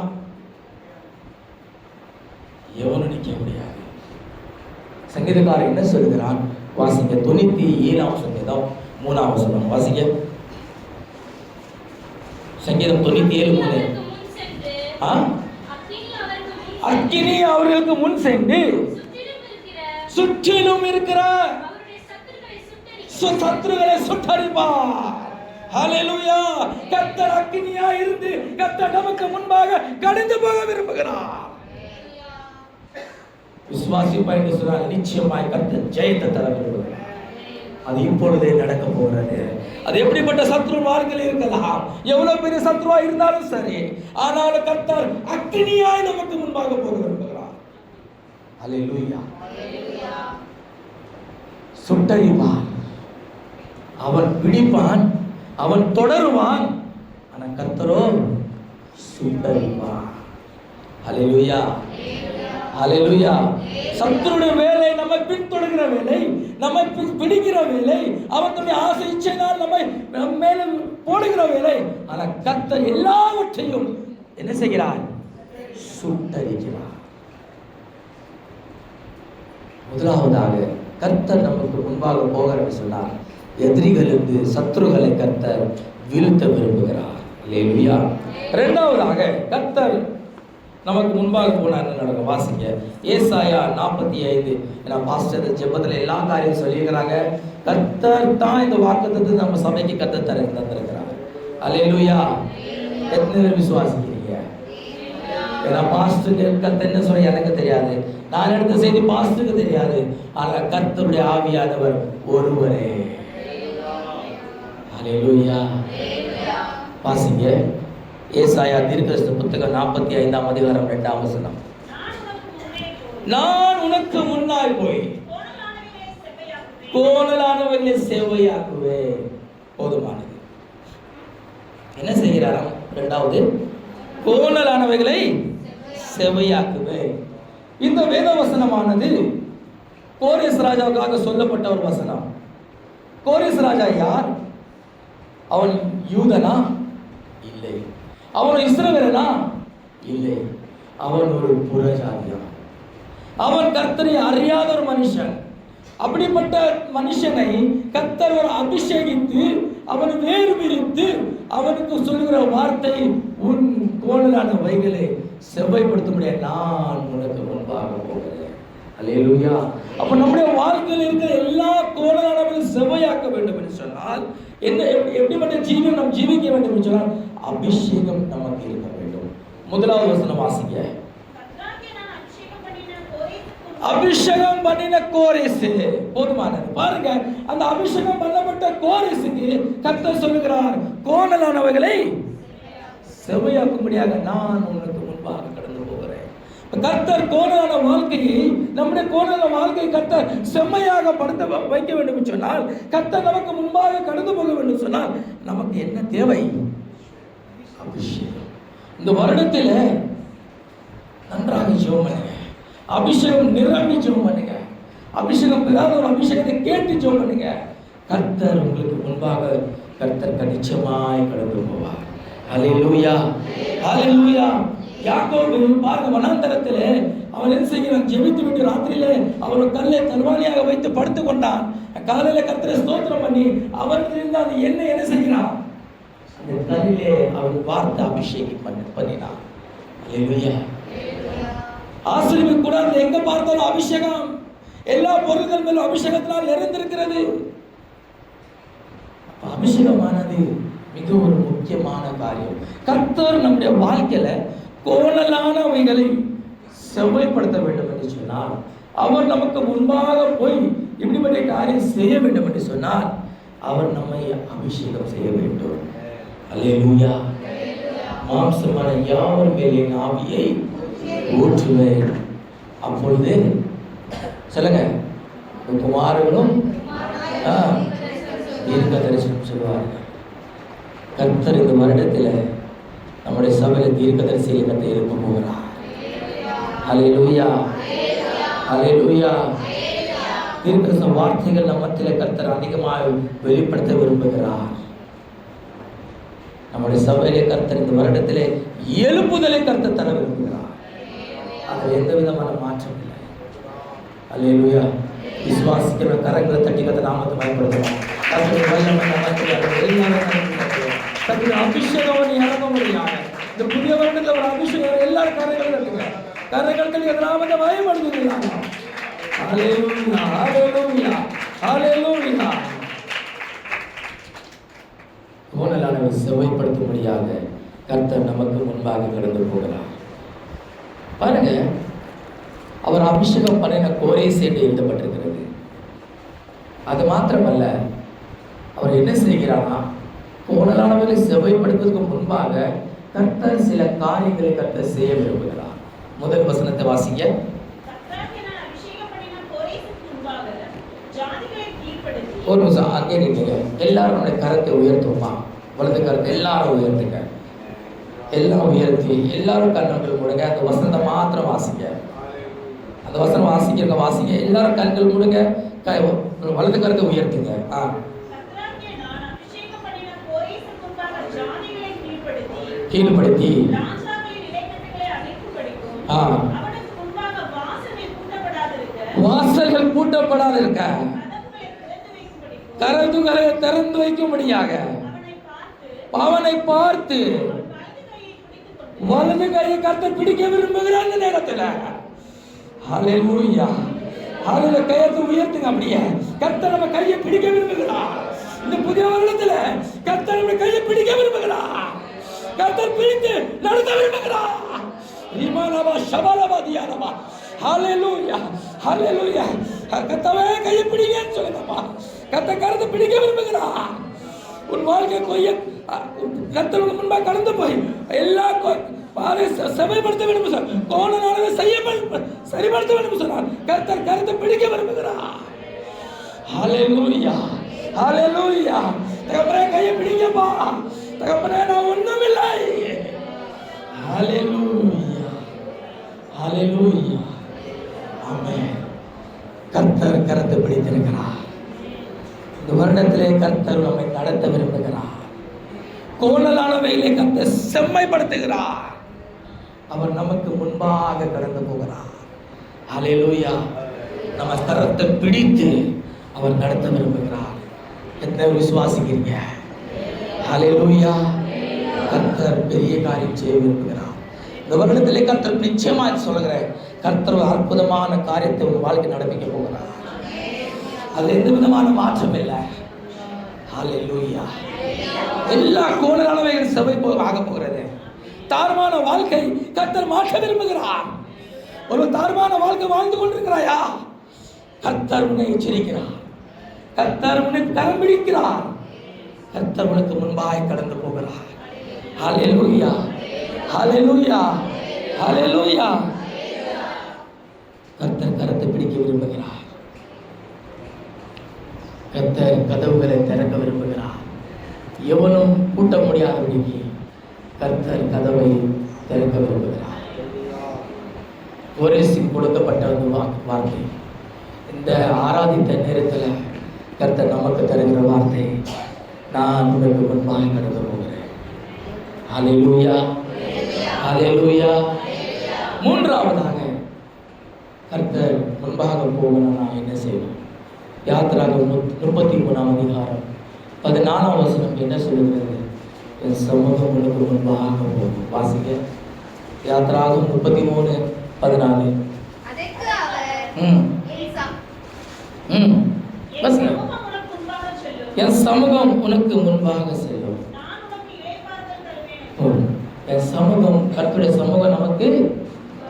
எவனும் நிற்க முடியாது. சங்கீதக்காரர் என்ன சொல்லுகிறான்? வாசிங்க 97ஆம் சங்கீதம் 3ஆம் வசனம் வாசிங்க. சங்கீதம் 97:3. அக்கினி அவர்களுக்கு முன் சென்று சுற்றிலும் இருக்கிற சத்துருக்களை சுட்டரிப்பார். ஹல்லேலூயா. கர்த்தர் அக்கினியா இருந்து கர்த்தர் நமக்கு முன்பாக கடந்து போக விரும்புகிறார். விசுவாசி பயந்து சொன்னால் நிச்சயமாய் கர்த்தர் ஜெயத்தை தர விரும்புகிறார். அது இப்பொழுதே நடக்க போகிறது. அது எப்படிப்பட்ட சத்ரு மார்க்கில் இருக்கலாம், எவ்வளவு பெரிய சத்ருவா இருந்தாலும் சரி, ஆனாலும் கர்த்தர் அக்னியாய் நமக்கு முன்பாக போக விரும்புகிறார். அல்லேலூயா. சுட்டரிப்பான், அவன் பிடிப்பான், அவன் தொடருவான், ஆனா கர்த்தரோ சுட்டரிப்பான். அல்லேலூயா, அல்லேலூயா. சத்துருடைய வேலை நம்மை பின்தொடர்கிற வேலை, நம்மை பிடிக்கிற வேலை, அவன் நம்மை ஆசை இச்சையினால் நம்மை மேலே போடுகிற வேலை. ஆனா கர்த்தர் எல்லாவற்றையும் என்ன செய்கிறார்? சுட்டரிக்கிறார். முதலாவதாக கர்த்தர் நமக்கு முன்பாக போகிறார் சொன்னார், எதிரிகளிலிருந்து சத்துருகளை கர்த்தர் வீழ்த்த விரும்புகிறார். அல்லேலூயா. இரண்டாவதாக கர்த்தர் நமக்கு முன்பாக போனா என்ன நடக்கும்? வாசிங்க ஏசாயா 45. ஏன்னா பாஸ்டர் ஜெபத்தில் எல்லா காரியம் சொல்லியிருக்கிறாங்க. கர்த்தர் தான் இந்த வாக்குத்தத்தத்தை நம்ம சபைக்கு கர்த்தர் தந்திருக்கிறார். அல்லேலூயா. எத்தனை பேர் விசுவாசிக்கிறீங்க? ஏன்னா பாஸ்டருக்கு கர்த்தர் என்ன சொல்ல எனக்கு தெரியாது, நான் எடுத்த செய்தி பாஸ்டருக்கு தெரியாது, ஆனால் கர்த்தருடைய ஆவியானவர் ஒருவரே. அல்லேலூயா. வாசிங்க ஏசாயா தீர்க்கதரிசன புத்தகம் 45ஆம் அதிகாரம் 2ஆம் வசனம். நான் உனக்கு முன்னாய் போய் கோணலானவைகளை செவ்வையாக்குவேன். போதுமானது. என்ன செய்கிறாராம்? இரண்டாவது, கோணலானவைகளை செவ்வையாக்குவேன். இந்த வேத வசனமானது கோரேஸ் ராஜாவுக்காக சொல்லப்பட்ட ஒரு வசனம். கோரேஸ் ராஜா யார்? அவன் யூதனா? இல்லை. அவன் இஸ்ரவேலனா? இல்லை. அவன் ஒரு புறஜாதியா. அவன் கர்த்தரை அறியாத ஒரு மனுஷன். அப்படிப்பட்ட மனுஷனை கர்த்தர் ஒரு அபிஷேகித்து அவன் வேறு விரித்து அவனுக்கு சொல்லுகிற வார்த்தை, உன் கோணலான வைகளை செவ்வாய்ப்படுத்த முடியாது, நான் உனக்கு முன்பாக போகிறேன். அல்லேலூயா. அப்ப நம்முடைய வாழ்க்கையில் இருக்கிற எல்லா கோணலானவர்களும் செவ்வையாக்க வேண்டும் என்று சொன்னால் என்ன, எப்படிப்பட்ட ஜீவன் நாம் ஜீவிக்க வேண்டும் என்று சொன்னால் அபிஷேகம் நமக்கு இருக்க வேண்டும். முதலாவது வசனம் வாசிங்க. அபிஷேகம் பண்ணின கோரேசு. போதுமானது. பாருங்க, அந்த அபிஷேகம் பண்ணப்பட்ட கோரேசுக்கு கர்த்தர் சொல்லுகிறார், கோணலானவைகளை செவ்வையாக்கும்படியாக நான் உனக்கு முன்பாக கடந்து போகிறேன். கர்த்தர் கோணலான வாழ்க்கையை, நம்முடைய கோணலான வாழ்க்கையை கர்த்தர் செம்மையாக படுத்த வைக்க வேண்டும் என்று சொன்னால், கர்த்தர் நமக்கு முன்பாக கடந்து போக வேண்டும் சொன்னால் நமக்கு என்ன தேவை? அபிஷேகம். இந்த வருடத்தில் நன்றாக ஜெபம் பண்ணுங்க. அபிஷேகம் நிரம்பி ஜெபம் பண்ணுங்க. அபிஷேகம் பெறாத ஒரு அபிஷேகத்தை கேட்டு ஜெபம் பண்ணுங்க. கர்த்தர் உங்களுக்கு முன்பாக கர்த்தர் நிச்சயமாய் கடந்து போவார். அல்லேலூயா. அல்லேலூயா. யாக்கோபு பாருங்க, வனாந்தரத்தில் அவன் என்ன செய்கிறான்? ஜெபித்து விட்டு ராத்திரியிலே அவன் கல்லை தல்வாணியாக வைத்து படுத்துக் கொண்டான். காலையில கர்த்தரை ஸ்தோத்திரம் பண்ணி அவனிலிருந்து அந்த எண்ணெய் என்ன செய்கிறான்? அந்த கல்லிலே அவன் வார்த்தை அபிஷேகம் பண்ணினான். அல்லேலூயா. ஆசீர்வாத கூடாது எங்க பார்த்தாலும் அபிஷேகம், எல்லா பொருட்கள் மேலும் அபிஷேகத்தினால் நிறைந்திருக்கிறது. அபிஷேகமானது மிக ஒரு முக்கியமான காரியம். கர்த்தர் நம்முடைய வாழ்க்கையில கோணலானவைகளை செவ்வாய்ப்படுத்த வேண்டும் என்று சொன்னால், அவர் நமக்கு முன்பாக போய் இப்படிப்பட்ட காரியம் செய்ய வேண்டும் என்று சொன்னால் அவர் நம்மை அபிஷேகம் செய்ய வேண்டும். அல்லேலூயா. மாம்சமான யாவர் மேல் என் ஆவியை ஊற்றுவேன். அப்பொழுது சொல்லுங்க, குமாரர்களும் தீர்க்க தரிசனம் சொல்லுவார்கள். கர்த்தர் இந்த வருடத்தில் நம்முடைய சபையில் தீர்க்கதரிசியை கர்த்தர் எழுப்ப போகிறார். அல்லேலூயா. அல்லேலூயா. தீர்க்கதரிசன வார்த்தைகள் நம்மத்தில் கர்த்தர் அதிகமாக வெளிப்படுத்த விரும்புகிறார். நம்முடைய சபையிலே கர்த்தர் இந்த வருடத்திலே எழுப்புதலை கர்த்தர் தர விரும்புகிறார். அதில் எந்த விதமான மாற்றம் இல்லை. அல்லேலூயா. விசுவாசிக்கிற கரங்களை தட்டி கர்த்தர் நாமத்தை பயன்படுத்தலாம். அபிஷேகம் இறங்க முடியாது. இந்த புதிய வருடத்தில் ஒரு அபிஷேகம் எல்லாரும் கரைகள் கட்டுங்க. கரைகள் நாமத்தை பயன்படுத்துகிறாங்க. அல்லேலூயா. அல்லேலூயா. அல்லேலூயா. கோணலானவை செவ்வாய்ப்படுத்தும்படியாக கர்த்தர் நமக்கு முன்பாக கடந்து போகிறார். பாருங்க, அவர் அபிஷேகம் பண்ணின கோரேஸ் என்று எழுதப்பட்டிருக்கிறது. அது மாத்திரமல்ல, அவர் என்ன செய்கிறாரா? கோணலானவர்களை செவ்வாய்ப்படுத்துவதற்கு முன்பாக கர்த்தர் சில காரியங்களை கர்த்தர் செய்ய விரும்புகிறார். முதல் வசனத்தை வாசிங்க. ஒரு நிமிஷம் அங்கே நிற்குங்க. எல்லாரும் நம்முடைய கரத்தை உயர்த்துவோமா? வலது கரத்தை எல்லாரும் உயர்த்துங்க. எல்லாம் உயர்த்தி எல்லாரும் கண்கள் மூடுங்க. அந்த வசனத்தை மாத்திரம் வாசிங்க. அந்த வசனம் வாசிக்கிறவங்க வாசிங்க. எல்லாரும் கண்கள் மூடுங்க. வலது கரத்தை உயர்த்துங்க. கீழ்படுத்தி வாசல்கள் பூட்ட பூட்டப்படாது இருக்க, கதவுகளை திறந்து வைக்கும்படிக்கும் திறந்து வைக்கும்படியாக அவனை பார்த்து அவனை பார்த்து வலது கையை பிடித்துக் கொண்டு வலது கையை கர்த்தர் பிடிக்க விரும்புகிற அந்த நேரத்துல ஹல்லேலூயா, ஹல்லேலூயா, கையை உயர்த்துங்க. அப்படியே கர்த்தர் நம்ம கையை பிடிக்க விரும்புகிறார். இந்த புதிய வருடத்துல கர்த்தர் நம்ம கையை பிடிக்க விரும்புகிறார். கர்த்தர் பிடித்து நடத்த விரும்புகிறார். ரிமானவா ஷபாலவா தியானவா. ஹல்லேலூயா, ஹல்லேலூயா. கர்த்தவே கையை பிடிங்கன்னு சொல்லுங்கப்பா. கர்த்தர் கருத்தை பிடிக்க விரும்புகிறார். உன் வாழ்க்கை கொய்ய கர்த்தருக்கு முன்பாக கடந்து போய் எல்லா செவைப்படுத்த வேண்டும் சார், கோணனானதை சரிப்படுத்த வேண்டும் சொன்னார். கர்த்தர் கருத்தை பிடிக்க விரும்புகிறார். ஹல்லேலூயா, ஹல்லேலூயா. தகப்பனே கையை பிடிங்கப்பா. தகப்பனே நான் ஒண்ணுமில்லை. ஹல்லேலூயா, ஹல்லேலூயா. ஆமென். கர்த்தர் கருத்தை பிடித்திருக்கிறார். இந்த வருடத்திலே கர்த்தர் நம்மை நடத்த விரும்புகிறார். கோணலானவைகளை கர்த்தர் செம்மைப்படுத்துகிறார். அவர் நமக்கு முன்பாக கடந்து போகிறார். ஹல்லேலூயா. நம்ம கரத்தை பிடித்து அவர் நடத்த விரும்புகிறார். எத்தனை விசுவாசிக்கிறீங்க? ஹல்லேலூயா. கர்த்தர் பெரிய காரியம் செய்ய விரும்புகிறார். இந்த வருடத்திலே கர்த்தர் நிச்சயமா சொல்லுகிறேன், கர்த்தர் ஒரு அற்புதமான காரியத்தை ஒரு வாழ்க்கை நடப்பிக்க போகிறார். அது எந்த விதமான மாற்றம் இல்லை. ஹல்லேலூயா. எல்லா கோணலானவைகள் சபை ஆக போகிறது. தார்மான வாழ்க்கை கர்த்தர் மாற்ற விரும்புகிறார். ஒரு தார்மான வாழ்க்கை வாழ்ந்து கொண்டிருக்கிறாயா? கர்த்தர் உன்னை எச்சரிக்கிறார். கர்த்தர் உன்னை கரம் பிடிக்கிறார். கர்த்தர் உனக்கு முன்பாய் கடந்து போகிறார். ஹல்லேலூயா, ஹல்லேலூயா, ஹல்லேலூயா. கர்த்தர் கரத்தை பிடிக்க விரும்புகிறார். கர்த்தர் கதவுகளை திறக்க விரும்புகிறார். எவனும் பூட்ட முடியாதபடிக்கு கர்த்தர் கதவை திறக்க விரும்புகிறார். கோரேசுக்கு கொடுக்கப்பட்ட ஒரு வார்த்தை, இந்த ஆராதித்த நேரத்தில் கர்த்தர் நமக்கு தருகிற வார்த்தை, நான் உனக்கு முன்பாக கடந்து போகிறேன். ஹல்லேலூயா, ஹல்லேலூயா. மூன்றாவதாக கர்த்தர் முன்பாக போகணும். நான் என்ன செய்யணும்? யாத்திராகமம் 33ஆம் அதிகாரம் 14ஆம் வசனம் என்ன சொல்லுகிறது? என் சமூகம் உனக்கு முன்பாக போகும். வாசிக்க. யாத்திராகமம் 33:14. அதற்கு அவர் என் சமூகம் உனக்கு முன்பாக செல்லும். என் சமூகம், கர்த்தருடைய சமூகம் நமக்கு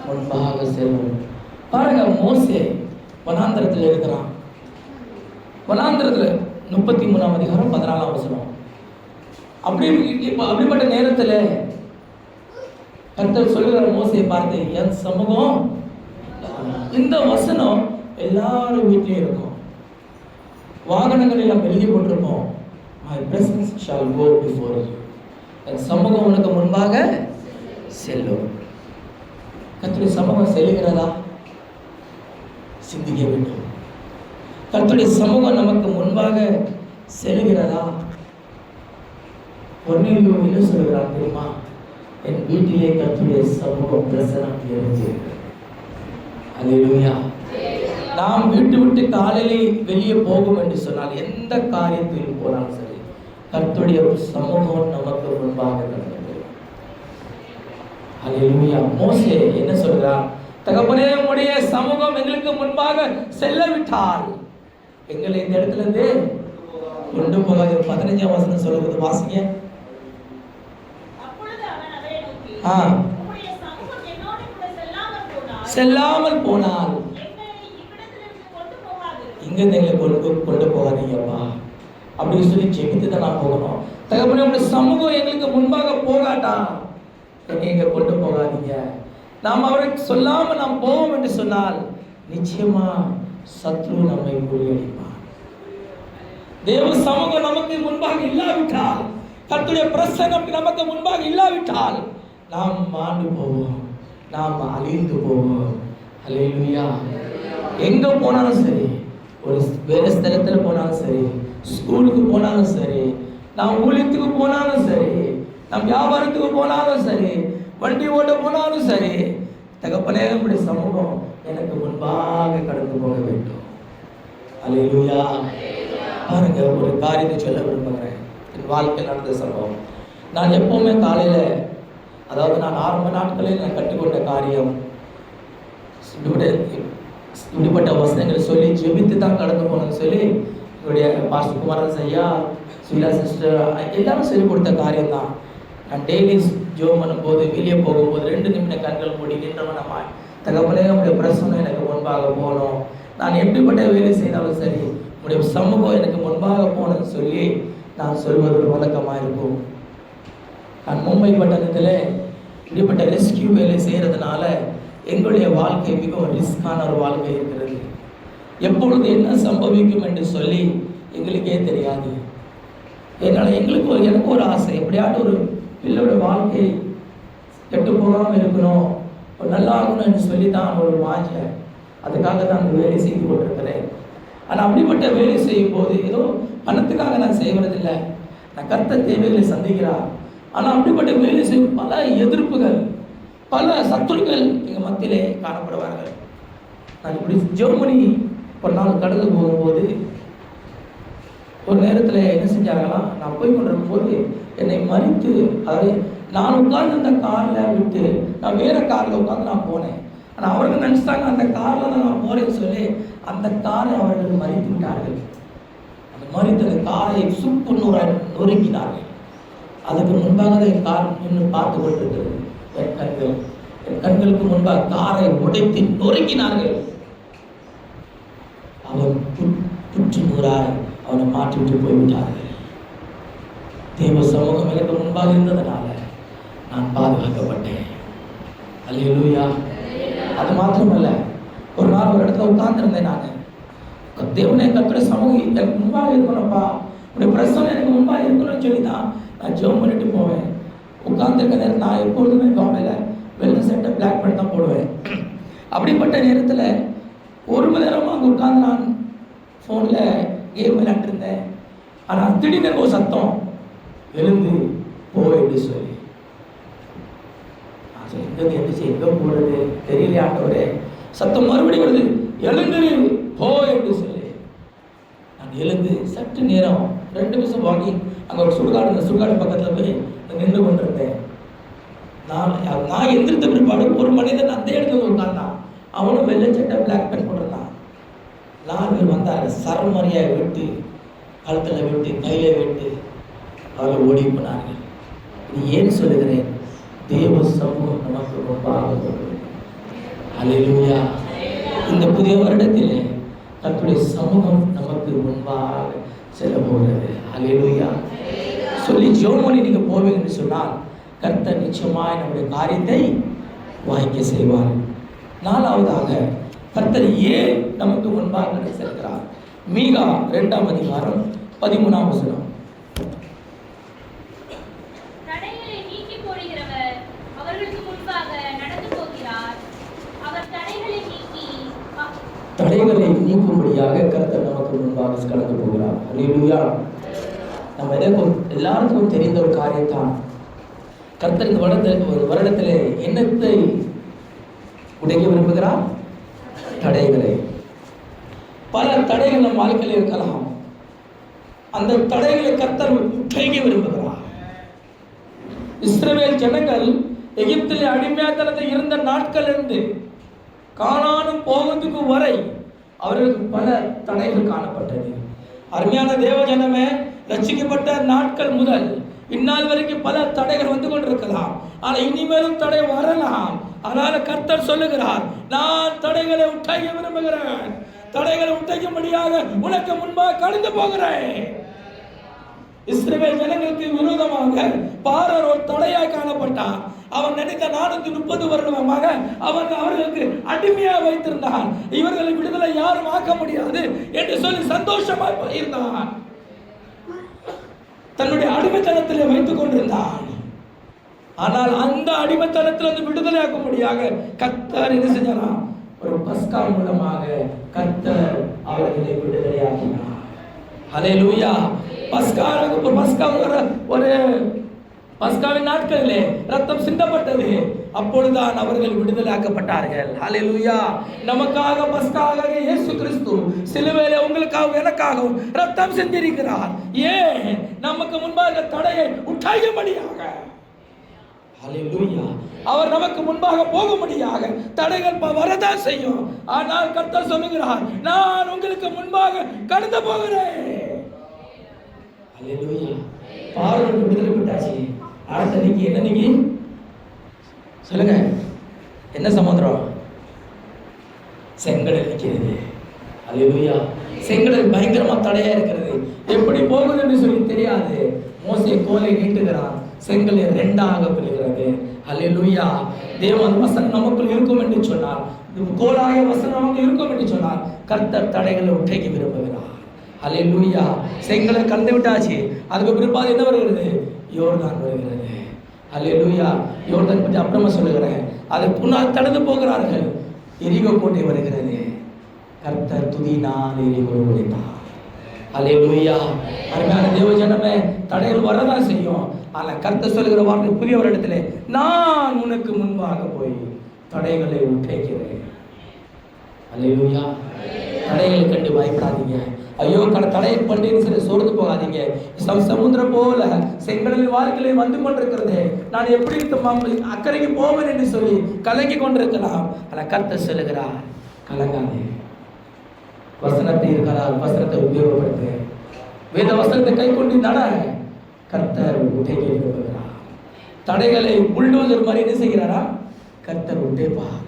முன்பாக செல்லும். பாருங்க, மோசே வனாந்தரத்தில் இருக்கிறான். வனாந்தரத்தில் 33ஆம் அதிகாரம் 14ஆம் வசனம். அப்படிப்பட்ட நேரத்தில் கர்த்தர் சொல்லுகிற மோசையை பார்த்து, என் சமூகம். இந்த வசனம் எல்லாரும் வீட்லயும் இருக்கும். வாகனங்கள் எல்லாம் எழுதி போட்டிருப்போம், my presence shall go before you. என் சமூகம் உனக்கு முன்பாக செல்லும். கர்த்தருடைய சமூகம் செல்லுகிறதா? சிந்திக்க வேண்டும். கர்த்தருடைய சமூகம் நமக்கு முன்பாக செல்லுகிறதா? கொர்நேலியு என்ன சொல்கிறார் தெரியுமா? என் வீட்டிலே கர்த்தருடைய சமூகம் பிரசனம் இருக்கிறது. அல்லேலூயா. நாம் வீட்டு விட்டு காலையிலே வெளியே போகும் என்று சொன்னால், எந்த காரியத்தில் போனாலும் சரி, கர்த்தருடைய சமூகம் நமக்கு முன்பாக கடந்து போகும். அல்லேலூயா. மோசே என்ன சொல்கிறார்? தகப்பனே, உம்முடைய சமூகம் எங்களுக்கு முன்பாக செல்லவிட்டால் எங்களை இந்த இடத்துல இருந்து கொண்டு போகாது. 15ஆம் வசனம் சொல்லுகிறது, வாசிங்க. செல்லாமல் போனால் இங்க எங்களை கொண்டு போகாதீங்கப்பா அப்படின்னு சொல்லி ஜெபித்து தான் நான் போகணும். தகப்பனே, உங்களுடைய சமூகம் எங்களுக்கு முன்பாக போகாட்டா என்னை இங்க கொண்டு போகாதீங்க. நாம் அவருக்கு சொல்லாம நாம் போவோம் என்று சொன்னால் நிச்சயமா சத்ரு நம்மை முறியடிப்பார். தேவ சமூகம் நமக்கு முன்பாக இல்லாவிட்டால், கர்த்தருடைய பிரசன்னம் நமக்கு முன்பாக இல்லாவிட்டால் நாம் மாண்டு போவோம், நாம் அழிந்து போவோம். அல்லேலூயா. எங்க போனாலும் சரி, ஒரு வேறு ஸ்தலத்தில் போனாலும் சரி, ஸ்கூலுக்கு போனாலும் சரி, நாம் ஊழியத்துக்கு போனாலும் சரி, நம் வியாபாரத்துக்கு போனாலும் சரி, வண்டி ஓட்ட போனாலும் சரி, தகப்பனே, நம்முடைய சமூகம் எனக்கு முன்பாக கடந்து போக வேண்டும். அல்லேலூயா. பாருங்க, ஒரு காரியத்தை சொல்ல விரும்புகிறேன். என் வாழ்க்கையில் நடந்த சம்பவம். நான் எப்பவுமே காலையில், அதாவது நான் ஆரம்ப நாட்களில் நான் கற்றுக்கொண்ட காரியம், இப்படிப்பட்ட வசனங்களை சொல்லி ஜெபித்து தான் கடந்து போகணும்னு சொல்லி என்னுடைய பாஸ்டர் குமாரன் ஐயா, சுயிலா சிஸ்டர் எல்லாரும் சொல்லிக் கொடுத்த காரியம் தான். நான் டெய்லி ஜெபம் பண்ணும்போது, வெளியே போகும்போது 2 நிமிடம் கண்கள் மூடி நின்றவனமா, தகப்பனே உடைய பிரசனம் எனக்கு முன்பாக போகணும், நான் எப்படிப்பட்ட வேலை செய்தாலும் சரி உடைய சமூகம் எனக்கு முன்பாக போகணும்னு சொல்லி நான் சொல்வது ஒரு வழக்கமாக இருக்கும். நான் மும்பை பட்டணத்தில் இப்படிப்பட்ட ரெஸ்கியூ வேலை செய்கிறதுனால எங்களுடைய வாழ்க்கை மிகவும் ரிஸ்கான ஒரு வாழ்க்கை இருக்கிறது. எப்பொழுது என்ன சம்பவிக்கும் என்று சொல்லி எங்களுக்கே தெரியாது. அதனால் எனக்கு ஒரு ஆசை, எப்படியாட்டும் ஒரு பிள்ளையோட வாழ்க்கை கெட்டு போகாமல் இருக்கணும், ஒரு நல்லா ஆகணும் என்று சொல்லி தான் ஒரு வாஞ்சை. அதுக்காக தான் அந்த வேலை செய்து கொண்டிருக்கிறேன். ஆனால் அப்படிப்பட்ட வேலை செய்யும் போது ஏதோ பணத்துக்காக நான் செய்வதில்லை, நான் கர்த்தர் தேவைகளை சந்திக்கிறார். ஆனால் அப்படிப்பட்ட வேலை செய்யும் பல எதிர்ப்புகள், பல சத்துருக்கள் எங்கள் மத்தியிலே காணப்படுவார்கள். நான் இப்படி ஜெர்மனி ஒரு நாள் கடந்து போகும்போது ஒரு நேரத்தில் என்ன செஞ்சாங்களாம், நான் போய் கொண்டிருக்கும் போது என்னை மறித்து, அதாவது நான் உட்கார்ந்து அந்த காரில் விட்டு நான் வேறு காரில் உட்காந்து நான் போனேன். ஆனால் அவர்கள் நினச்சிட்டாங்க அந்த காரில் தான் நான் போகிறேன்னு சொல்லி அந்த காரை அவர்கள் மறித்து விட்டார்கள். அந்த மறித்து அந்த காரை சுப்பு நொறுக்கினார்கள். அதுக்கு முன்பாக தான் என் கார் நின்று பார்த்து கொண்டிருக்கிறது. என் கண்களுக்கு முன்பாக காரை உடைத்து நொறுக்கினார்கள். அவன் புற்று நூறாய் அவனை மாற்றிவிட்டு போய்விட்டார்கள். தேவ சமூகம் எனக்கு முன்பாக இருந்ததுனால நான் பாதுகாக்கப்பட்டேன். அல்லேலூயா. அது மாத்திரமல்ல, ஒரு நாள் ஒரு இடத்துல உட்கார்ந்துருந்தேன். நான் தேவனே கர்த்தருடைய சமூகம் எனக்கு முன்பாக இருக்கணும்ப்பா, உடைய பிரசனம் எனக்கு முன்பாக இருக்கணும்னு சொல்லி தான் நான் ஜெபம் பண்ணிட்டு போவேன். உட்கார்ந்துருக்க நேரம் நான் எப்பொழுதுமே காலையில் வெள்ளை சட்டை பிளாக் பண்ணி தான் போடுவேன். அப்படிப்பட்ட நேரத்தில் 1 மணி நேரமாக அங்கே உட்காந்து நான் ஃபோனில் கேம் விளையாண்டுருந்தேன். ஆனால் திடீர்னு ஒரு சத்தம், எழுந்து போ என்று சொல்லி. நான் சொல்லி எங்கே போகிறது தெரியல ஆண்டவரே. சத்தம் மறுபடியும் வருது, எழுந்து போ என்று சொல்லி. நான் எழுந்து சற்று நேரம் 2 நிமிஷம் வாக்கிங் அங்கே ஒரு சுடுகாடு, அந்த சுடுகாடு பக்கத்தில் போய் நின்று கொண்டிருந்தேன். நான் எந்திரித்த பிற்பாடு ஒரு மனிதன் அந்த இடத்துல உட்கார்ந்தான். அவனும் வெள்ளை சட்டை பிளாக் பேண்ட் போட்டிருந்தான். 4 பேர் வந்தாங்க. சரமரியாக விட்டு, கழுத்தில் விட்டு, கையில் விட்டு அவர்கள் ஓடி போனார்கள். இது ஏன் சொல்லுகிறேன், தேவ சமூகம் நமக்கு முன்பாக. அல்லேலூயா. இந்த புதிய வருடத்திலே கர்த்தருடைய சமூகம் நமக்கு முன்பாக செல்ல போகிறது. அல்லேலூயா. சொல்லி ஜெபம் நீங்கள் போவீங்கன்னு சொன்னால் கர்த்தர் நிச்சயமாய் நம்முடைய காரியத்தை வாய்க்க செய்வார். 4வதாக கர்த்தர் ஏன் நமக்கு முன்பாக செல்கிறார். மீகா 2ஆம் அதிகாரம் 13ஆம் வசனம். தடைகளை நீக்கி போடுகிறவர் அவர்களுக்கு முன்பாக நடந்து போகிறார். அவர் தடைகளை நீக்கும்படியாக கர்த்தர் நமக்கு முன்பாக கடந்து போகிறார். அல்லேலூயா. நம்ம எல்லாருக்கும் தெரிந்த ஒரு காரியத்தான். கர்த்தர் இந்த வருடத்தில் என்னத்தை உடைக்க விரும்புகிறார்? தடைகளை. பல தடைகள் நம் வாழ்க்கையில் இருக்கலாம். அந்த தடைகளை கர்த்தர் உடைக்க விரும்புகிறார். இஸ்ரவேல் ஜனங்கள் எகிப்திலே அடிமைத்தனத்தில் இருந்த நாட்கள் இருந்து கானானும் போவதுக்கு வரை அவர்களுக்கு பல தடைகள் காணப்பட்டது. அருமையான தேவ ஜனமே, ரட்சிக்கப்பட்ட நாட்கள் முதல் இந்நாள் வரைக்கும் பல தடைகள் வந்து கொண்டிருக்கலாம். ஆனால் இனிமேலும் தடை வரலாம். அதனால கர்த்தர் சொல்லுகிறார், நான் தடைகளை உடைக்க விரும்புகிறேன். தடைகளை உடைக்கும்படியாக உனக்கு முன்பாக கடந்து போகிறேன். இஸ்ரவேல் ஜனங்களுக்கு விரோதமாக பாரர் ஒரு தடையாய் காணப்பட்டான். அவன் நினைத்த 430 வருடமாக அவர்களுக்கு அடிமையாக வைத்திருந்தான். இவர்களை விடுதலை யாரும் ஆக்க முடியாது என்று சொல்லி சந்தோஷமாக இருந்தான். தன்னுடைய அடிமைத்தனத்திலே வைத்துக் கொண்டிருந்தான். ஆனால் அந்த அடிமைத்தனத்திலிருந்து விடுதலையாக்கும்படியாக கர்த்தர் என்ன செஞ்சாராம்? ஒரு பஸ்கா மூலமாக கர்த்தர் அவர்களை விடுதலையாக்கினார். ஹல்லேலூயா. பஸ்கா ஒரு பஸ்காவின் நாட்களிலே ரத்தம் சிந்தப்பட்டது. அப்பொழுதுதான் அவர்கள் விடுதலாக்கப்பட்டார்கள். ஹல்லேலூயா. நமக்காக பஸ்காவாக இயேசு கிறிஸ்து சிலுவையிலே உங்களுக்காகவும் எனக்காகவும் ரத்தம் சிந்திருக்கிறார். ஏன்? நமக்கு முன்பாக தடையை உடைக்கும்படியாக. ஹல்லேலூயா. அவர் நமக்கு முன்பாக போகும்படியாக. தடைகள் வரதான் செய்யும், ஆனால் கர்த்தர் சொல்லுகிறார், நான் உங்களுக்கு முன்பாக கடந்து போகிறேன். ஹல்லேலூயா. பார்வோனுக்கு விடுதலை விட்டாச்சு. அடுத்த நீங்க என்ன, நீங்க சொல்லுங்க, என்ன சமுத்திரம்? செங்கடல் நிற்கிறது. ஹல்லேலூயா. செங்கடல் பயங்கரமா தடையா இருக்கிறது. எப்படி போகுது என்று சொல்லி தெரியாது. மோசே கோலை நீட்டுகிறான், செங்கல் ரெண்டாக பிரிகிறது. ஹல்லேலூயா. தேவன் வசனம் நமக்குள் இருக்கும் என்று சொன்னார், கோலாய வசனம் நமக்கு இருக்கும் என்று சொன்னார், கர்த்தர் தடைகளை உடைக்க விரும்புகிறார். ஹல்லேலூயா. செங்கலை கலந்து விட்டாச்சு. அதுக்கு பிற்பாடு என்ன வருகிறது? யோர்தான் வருகிறது. ஹல்லேலூயா. யோர்தான் பற்றி அப்புறமா சொல்லுகிறேன். அதை புண்ணால் கடந்து போகிறார்கள். எரிகோ கோட்டை வருகிறது. கர்த்தர் துதினால் எரிகோ உடைத்தார். ஹல்லேலூயா. அருமையான தேவ ஜனமே, தடைகள் வரதான் செய்யும். ஆனால் கர்த்தர் சொல்லுகிற வார்த்தை புதிய ஒரு இடத்துல, நான் உனக்கு முன்பாக போய் தடைகளை உடைக்கிறேன். ஹல்லேலூயா. தடைகளை கண்டு பயப்படாதீங்க. ஐயோ தடையை பண்ணேன்னு சொல்லி சோர்ந்து போகாதீங்க. சமுத்திரம் போல செங்கடலின் வாழ்க்கையிலே வந்து கொண்டிருக்கிறது, நான் எப்படி அக்கறைக்கு போவேன் என்று சொல்லி கலங்கி கொண்டிருக்கலாம். ஆனால் கர்த்தர் சொல்லுகிறார், கலங்காதே. வசனத்தை இருக்கிறார், வசனத்தை உபயோகப்படுத்து. வேத வசனத்தை கை கொண்டு நட. கர்த்தர் உடைக்க விரும்புகிறார். தடைகளை புல்டோசர் மாதிரி என்ன செய்கிறாரா? கர்த்தர் உடைப்பார்.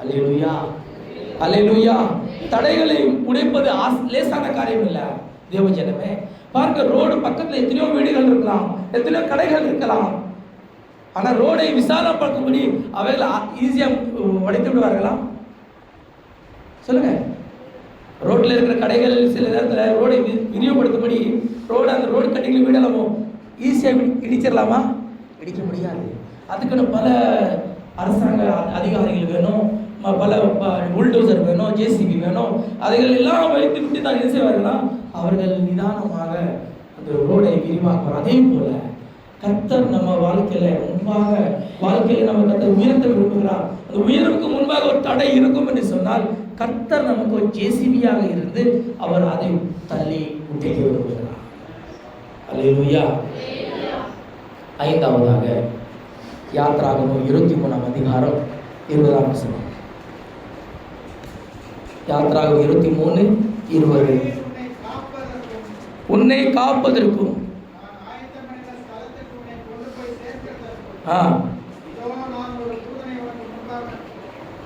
அல்லேலூயா. அல்லேலூயா. தடைகளை உடைப்பது லேசான காரியம் இல்லை தேவ ஜனமே. பாருங்க, ரோடு பக்கத்தில் எத்தனையோ வீடுகள் இருக்கலாம், எத்தனையோ கடைகள் இருக்கலாம். ஆனால் ரோடை விசாலப்படுத்தும்படி அவைகளை ஈஸியாக உடைத்து விடுவார்களா? சொல்லுங்க. ரோட்டில் இருக்கிற கடைகள் சில நேரத்தில் ரோடை விரிவுபடுத்தும்படி அந்த ரோடு கட்டிங்களை வீடலாமோ ஈஸியாக இடிச்சிடலாமா? இடிக்க முடியாது. அதுக்குன்னு பல அரசாங்க அதிகாரிகள் வேணும், பல புல்டோசர் வேணும், ஜேசிபி வேணும். அதைகள் எல்லாம் வைத்து விட்டு தான் என்ன செய்வார்களா? அவர்கள் நிதானமாக அந்த ரோடை விரிவாக்குவார். அதே போல கர்த்தர் நம்ம வாழ்க்கையில நம்ம கர்த்தர் உயர்த்த விரும்புகிறார். அந்த உயர்வுக்கு முன்பாக ஒரு தடை இருக்கும் என்று சொன்னால், கர்த்தர் நமக்கு ஒரு ஜேசிபியாக இருந்து அவர் அதை தள்ளி உடைக்க விரும்புகிறார். அல்லேலூயா. ஐந்தாவதாக யாத்ராகமம் 23ஆம் அதிகாரம் 20ஆம் வசனம். யாத்ராகமம் 23:20. உன்னை காப்பதற்கும்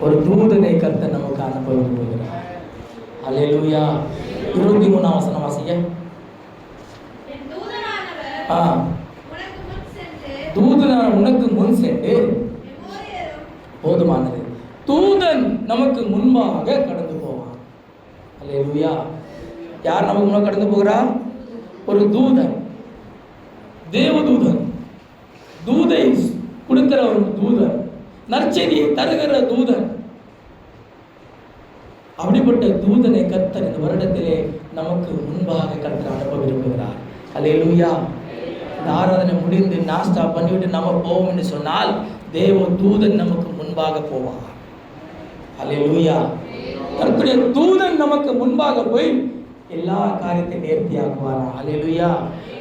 ஒரு தூதனை கர்த்தர் நமக்கு அனுப்ப விரும்புகிறார். அல்லேலூயா. 23ஆம் வசனம் வாசிங்க. தூதன் உனக்கு முன் சென்று போதுமானது. தூதன் நமக்கு முன்பாக கடந்து போவான். அல்லேலூயா. யார் நமக்கு முன்பாக கடந்து போகிறார்? ஒரு தூதன், தேவதூதன், தூதை கொடுக்கிற ஒரு தூதன், நற்செய்தியை தருகிற தூதன். அப்படிப்பட்ட தூதனை கர்த்தர் இந்த வருடத்திலே நமக்கு முன்பாக கர்த்தர் அனுப்ப விரும்புகிறார். அல்லேலூயா. இந்த ஆராதனை முடிந்து நாஸ்டா பண்ணிவிட்டு நம்ம போவோம் என்று சொன்னால், தேவ தூதன் நமக்கு முன்பாக போவார். அல்லேலூயா. கர்த்தருடைய தூதன் நமக்கு முன்பாக போய் எல்லா காரியத்தையும் நேர்த்தியாக்குவார். அல்லேலூயா.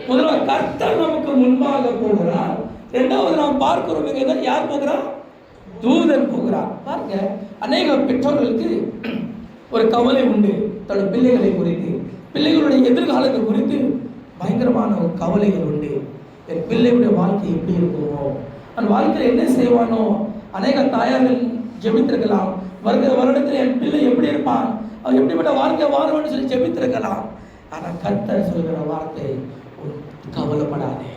முதல்ல கர்த்தர் நமக்கு முன்பாக போகிறார். இரண்டாவது நாம் பார்க்கிறோம், யார் போகிறார்? தூதன் போகிறார். பாருங்க, அநேக பெற்றோர்களுக்கு ஒரு கவலை உண்டு. தன்னுடைய பிள்ளைகளை குறித்து, பிள்ளைகளுடைய எதிர்காலத்தை குறித்து பயங்கரமான ஒரு கவலைகள் உண்டு. என் பிள்ளையுடைய வாழ்க்கை எப்படி இருக்குமோ, அந்த வாழ்க்கையில் என்ன செய்வானோ. அநேக தாயார்கள் ஜெபித்திருக்கலாம், வருகிற வருடத்தில் என் பிள்ளை எப்படி இருப்பான், அவன் எப்படிப்பட்ட வாழ்க்கை வாழ்வான்னு சொல்லி ஜெபித்திருக்கலாம். ஆனால் கர்த்தர் சொல்கிற வார்த்தை, கவலைப்படாதே,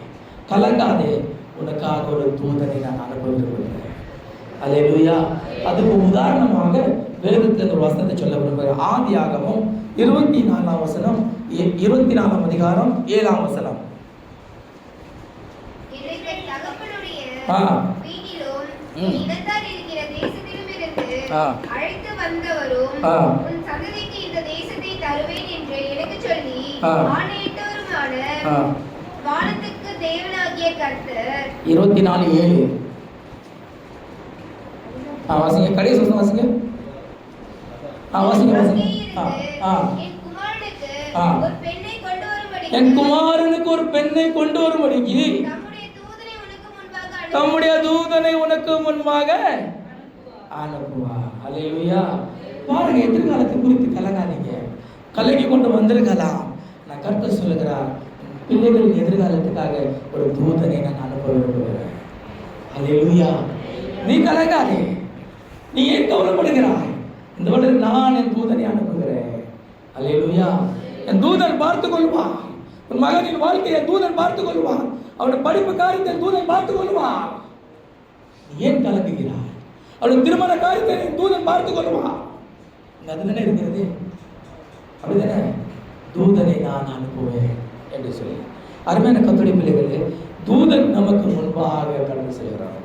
கலங்காதே, உனக்காக ஒரு தூதனை நான் அனுப்ப விரும்புகிறேன். அல்லேலூயா. அதுக்கு உதாரணமாக வேதத்தில் ஒரு வசனத்தை சொல்ல விரும்புகிறேன். ஆதியாகமம் 24ஆம் வசனம், 24ஆம் அதிகாரம் 7ஆம் வசனம். அழைத்து வந்தவரும் உன் சந்ததிக்கு இந்த தேசத்தை தருவேன் என்று எனக்கு சொல்லி ஆணையிட்டவருமான வானத்துக்கு தேவனாகிய தேவனாகிய கர்த்தர் 24:7. வாசிங்க, கடைசி வசனம் வாசிங்க. வாசிங்க வாசிங்க. என் குமாரனுக்கு ஆ. ஒரு பெண்ணை கொண்டு வரும்படிக்கு என் குமாரனுக்கு ஒரு பெண்ணை கொண்டு வரும்படிக்கு தம்முடைய தூதனை உனக்கு முன்பாக தம்முடைய தூதனை உனக்கு முன்பாக அனுப்புவார். அல்லேலூயா. பாருங்க, எதிர்காலத்தை குறித்து கலங்காதீங்க. கலங்கி கொண்டு வந்திருக்கலாம். நான் கர்த்தர் சொல்லுகிறார், பிள்ளைகளின் எதிர்காலத்துக்காக ஒரு தூதனை நான் அனுப்ப விரும்புகிறேன். அல்லேலூயா. நீ கலங்காதே. நீ ஏன் கவலைப்படுகிறாய்? இந்த வருடம் நான் என் தூதனை அனுப்புகிறேன். அல்லேலூயா. என் தூதன் பார்த்துக் கொள்வான். உன் மகனின் வாழ்க்கையை தூதன் பார்த்துக் கொள்வான். அவனுடைய படிப்பு காரியத்தை தூதன் பார்த்துக் கொள்வான். நீ ஏன் கலங்குகிறாய்? அவனுடைய திருமண காரியத்தை தூதன் பார்த்துக் கொள்வான். அதுதானே இருக்கிறது. அப்படிதானே? தூதனை நான் அனுப்புவேன் என்று சொல்லி. அருமையான கர்த்தருடைய பிள்ளைகளே, தூதன் நமக்கு முன்பாக கடந்து செல்கிறார்.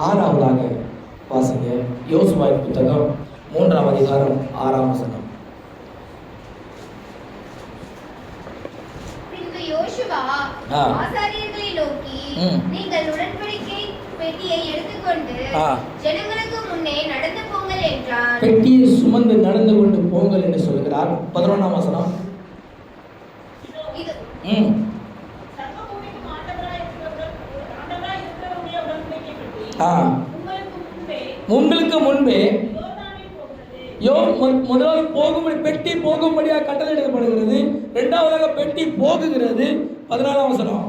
6வதாக வாசிங்க, யோசுவாவின் புத்தகம் 3ஆம் அதிகாரம் 6ஆம் வசனம். பின்பு யோசுவா ஆசாரியர்களை நோக்கி, நீங்கள் உடன்படிக்கை பெட்டியை எடுத்துக்கொண்டு ஜனங்களுக்கு முன்னே நடந்து போங்கள் என்றார். பெட்டியை சுமந்து நடந்து கொண்டு போங்கள் என்று சொல்கிறார். 11ஆம் வசனம். இது சர்வபூமிக்கும் ஆண்டவராய் இருக்கிறவருடைய உடன்படிக்கை பெட்டி உங்களுக்கு முன்பே யோர்தானில் போகிறது. முதலாவது போகும்படி பெட்டி போகும்படியாக கட்டளையிடப்படுகிறது. இரண்டாவதாக பெட்டி போகுகிறது. 14ஆம் வசனம்.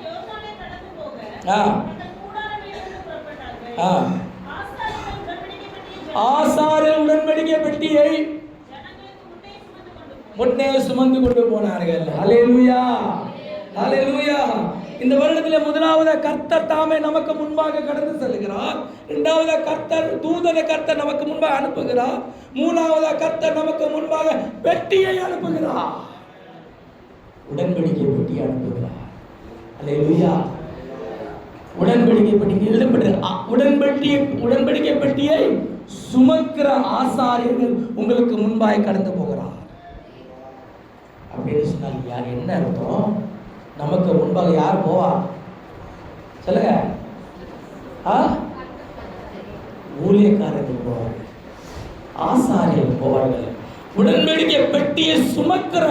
யோர்தானை கடந்து போக ஆ தங்கள் கூடாரங்களிலிருந்து புறப்பட்டார்கள். ஆசாரியர் உடன்படிக்கை பெட்டியை ஜனங்களுக்கு முன்னே சுமந்து கொண்டு போனார்கள். ஹல்லேலூயா, ஹல்லேலூயா. இந்த வருடத்தில் முதலாவது கர்த்தர் தாமே நமக்கு முன்பாக கடந்து செல்கிறார். இரண்டாவது கர்த்தர் தூதனை கர்த்தர் நமக்கு முன்பாக அனுப்புகிறார். மூணாவது கர்த்தர் நமக்கு முன்பாக பெட்டியை அனுப்புகிறார். உடன்படிக்கை பெட்டியை அனுப்புகிறார். ஹல்லேலூயா. உடன்படிக்கை பெட்டி எழுதப்பட்டது. உடன்படிக்கை பெட்டியை சுமக்கிற ஆசாரியர்கள் உங்களுக்கு முன்பாக கடந்து போகிறார். அப்படின்னு சொன்னால் யார் என்ன அர்த்தம்? நமக்கு முன்பாக யார் போவா? சொல்லுங்க. ஊழியக்காரர்கள் போவார்கள், ஆசாரியர்கள் போவார்கள். உடன்படிக்கை பெட்டியை சுமக்கிற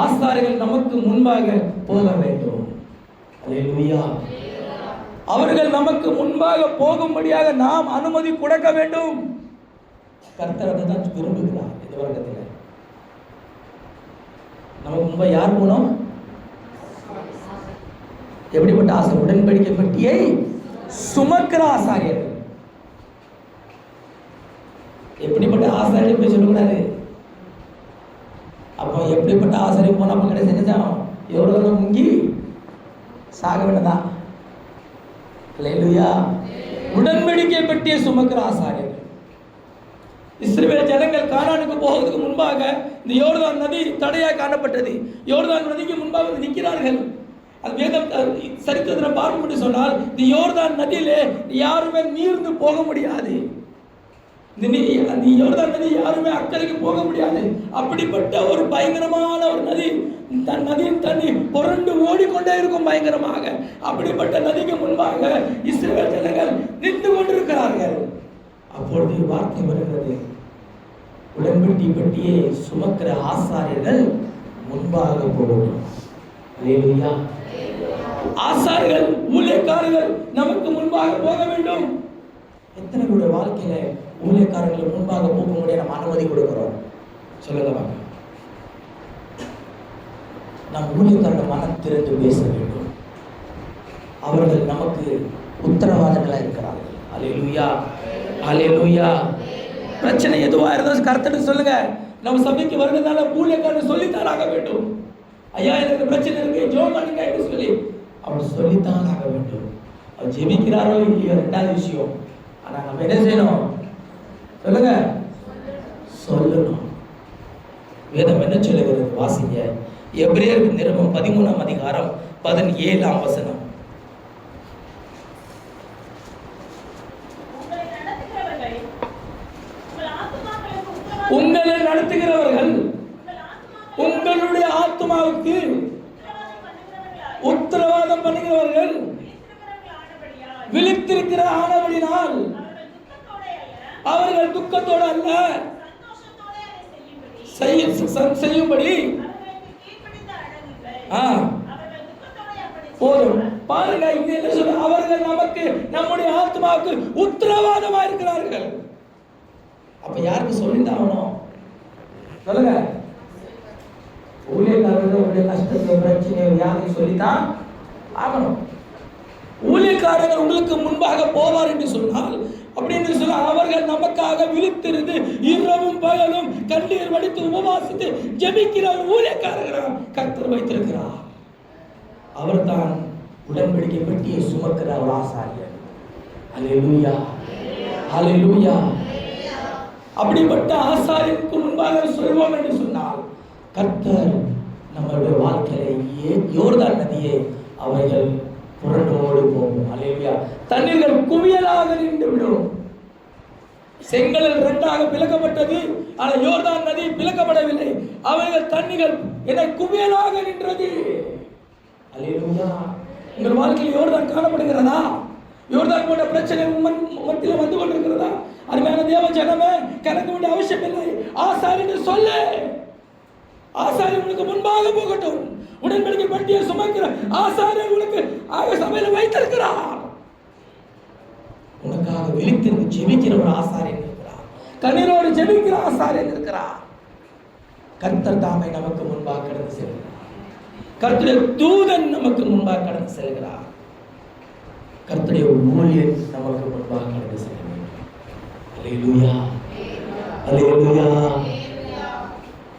ஆசாரியர்கள் நமக்கு முன்பாக போக வேண்டும். அல்லேலூயா. அவர்கள் நமக்கு முன்பாக போகும்படியாக நாம் அனுமதி கொடுக்க வேண்டும். கர்த்தர் அதை தான் விரும்புகிறார். இந்த வருடத்தில் நமக்கு முன்பாக யார் போனோம்? எப்படிப்பட்ட ஆசை? உடன்படிக்கை பெட்டியை சுமக்கிற ஆசாரியர்கள். எப்படிப்பட்ட ஆசாரியர்கள் போய் சொல்லக்கூடாது. அப்போ எப்படிப்பட்ட ஆசாரியர் போனா அப்ப கிடையாது செஞ்சானோ எவ்வளவு முங்கி சாக வேண்டதான். அல்லேலூயா. உடன்படிக்கை பெட்டியை சுமக்கிற ஆசாரியர்கள். இஸ்ரவேல் ஜனங்கள் கானானுக்கு போவதற்கு முன்பாக இந்த யோர்தான் நதி தடையாக காணப்பட்டது. யோர்தான் நதிக்கு முன்பாக நிற்கிறார்கள். அது வேதம் சரித்திரத்தை பார்க்க சொன்னால் இந்த யோர்தான் நதியிலே யாருமே நீர்ந்து போக முடியாது. இந்த யோர்தான் நதி யாருமே அக்கறைக்கு போக முடியாது. அப்படிப்பட்ட ஒரு பயங்கரமான ஒரு நதி. நதியின் தண்ணி புரண்டு ஓடிக்கொண்டே இருக்கும் பயங்கரமாக. அப்படிப்பட்ட நதிக்கு முன்பாக இஸ்ரவேல் ஜனங்கள் நின்று கொண்டிருக்கிறார்கள். அப்பொழுது வார்த்தை வருகிறது, உடன்படிக்கை பெட்டியை சுமக்கிற ஆசாரியர்கள் முன்பாக போகணும். அல்லேலூயா. ஆசாரியர்கள் ஊழியக்காரர்கள் நமக்கு முன்பாக போக வேண்டும். எத்தனை பேருடைய வாழ்க்கையில ஊழியக்காரர்கள் முன்பாக போக முடிய நம்ம அனுமதி கொடுக்கிறோம்? சொல்லுங்க வாங்க. நம் ஊழியக்காரர்கள் மனம் திறந்து பேச வேண்டும். அவர்கள் நமக்கு உத்தரவாதங்களா இருக்கிறார்கள். அல்லேலூயா, அல்லேலூயா. பிரச்சனை எதுவா இருந்தாலும் கர்த்தருக்கு சொல்லுங்க. நம்ம சபைக்கு வருகிறதால ஊழியக்காரர் சொல்லித்தான் ஆக வேண்டும். ஐயா எனக்கு பிரச்சனை இருக்கு, ஜெபம் பண்ணுங்க என்று சொல்லி அவர் சொல்லித்தான் ஆக வேண்டும். அவர் ஜெபிக்கிறாரோ இல்லையோ ரெண்டாவது விஷயம். ஆனா நம்ம என்ன செய்யணும்? சொல்லுங்க, சொல்லணும். வேதம் என்ன சொல்லுகிறது? வாசிங்க. எபிரேயருக்கு நிருபம் 13ஆம் அதிகாரம் 17ஆம் வசனம். உங்களை நடத்துகிறவர்கள் உங்களுடைய ஆத்மாவுக்கு உத்தரவாதம் பண்ணுகிறவர்கள் விழித்திருக்கிற ஆனபடினால் அவர்கள் துக்கத்தோடு அல்ல செய்யும்படி போதும். பாருங்க, இங்க என்ன சொல்ற, அவர்கள் நமக்கு நம்முடைய ஆத்மாவுக்கு உத்தரவாதமா இருக்கிறார்கள். அப்ப யாருக்கு சொல்லித்தாகணும் சொல்லுங்க? ஊழியக்காரர்கள் உடைய கஷ்டத்தை பிரச்சனை யாருக்கு சொல்லித்தான் ஆகணும். ஊழியக்காரர்கள் உங்களுக்கு முன்பாக போவார் என்று சொன்னால், அப்படின்னு சொல்ல அவர்கள் நமக்காக விழித்திருந்து இரவும் பகலும் கண்ணீர் வடித்து உபவாசித்து ஜெபிக்கிற ஊழியக்காரர்கள் கர்த்தர் வைத்திருக்கிறார். அவர் தான் உடன்படிக்கை பெட்டியை சுமக்கிற ஒரு ஆசாரியர். அல்லேலூயா, அல்லேலூயா. அப்படிப்பட்ட ஆசாரியருக்கு முன்பாக சொல்வோம் என்று சொன்னால், கர்த்தர் நம்மளுடைய வாழ்க்கையிலே யோர்தான் நதியை அவர்கள் புரண்டோடு போகும். அல்லேலூயா. தண்ணீர்கள் குவியலாக நின்று விடும். செங்கடல் இரண்டாக பிளக்கப்பட்டது, ஆனால் யோர்தான் நதி பிளக்கப்படவில்லை. அவர்கள் தண்ணீர்கள் என குவியலாக நின்றது. அல்லேலூயா. உங்கள் வாழ்க்கையில் யோர்தான் காணப்படுகிறதா? யோர்தான் போன்ற பிரச்சனை மத்தியில் வந்து கொண்டிருக்கிறதா? அருமையான தேவ ஜனமே, கணக்கு வேண்டிய அவசியம் இல்லை. ஆசாரியன் சொல்லு, ஆசாரியன் உங்களுக்கு முன்பாக போகட்டும். உடன்படிக்கை பெட்டியை சுமக்கிற ஆசாரியர் உங்களுக்கு சபையில் வைத்திருக்கிறார். உனக்காக விழித்திருந்து ஜெபிக்கிற ஒரு ஆசாரியன் இருக்கிறார். கண்ணீரோடு ஜெபிக்கிற ஆசாரியன் இருக்கிறார். கர்த்தர் தாமே நமக்கு முன்பாக கடந்து செல்கிறார். கர்த்தருடைய தூதன் நமக்கு முன்பாக கடந்து செல்கிறார். கர்த்தருடைய ஊழியர் நமக்கு முன்பாக கடந்து செல்கிறார். அல்லேலூயா, அல்லேலூயா.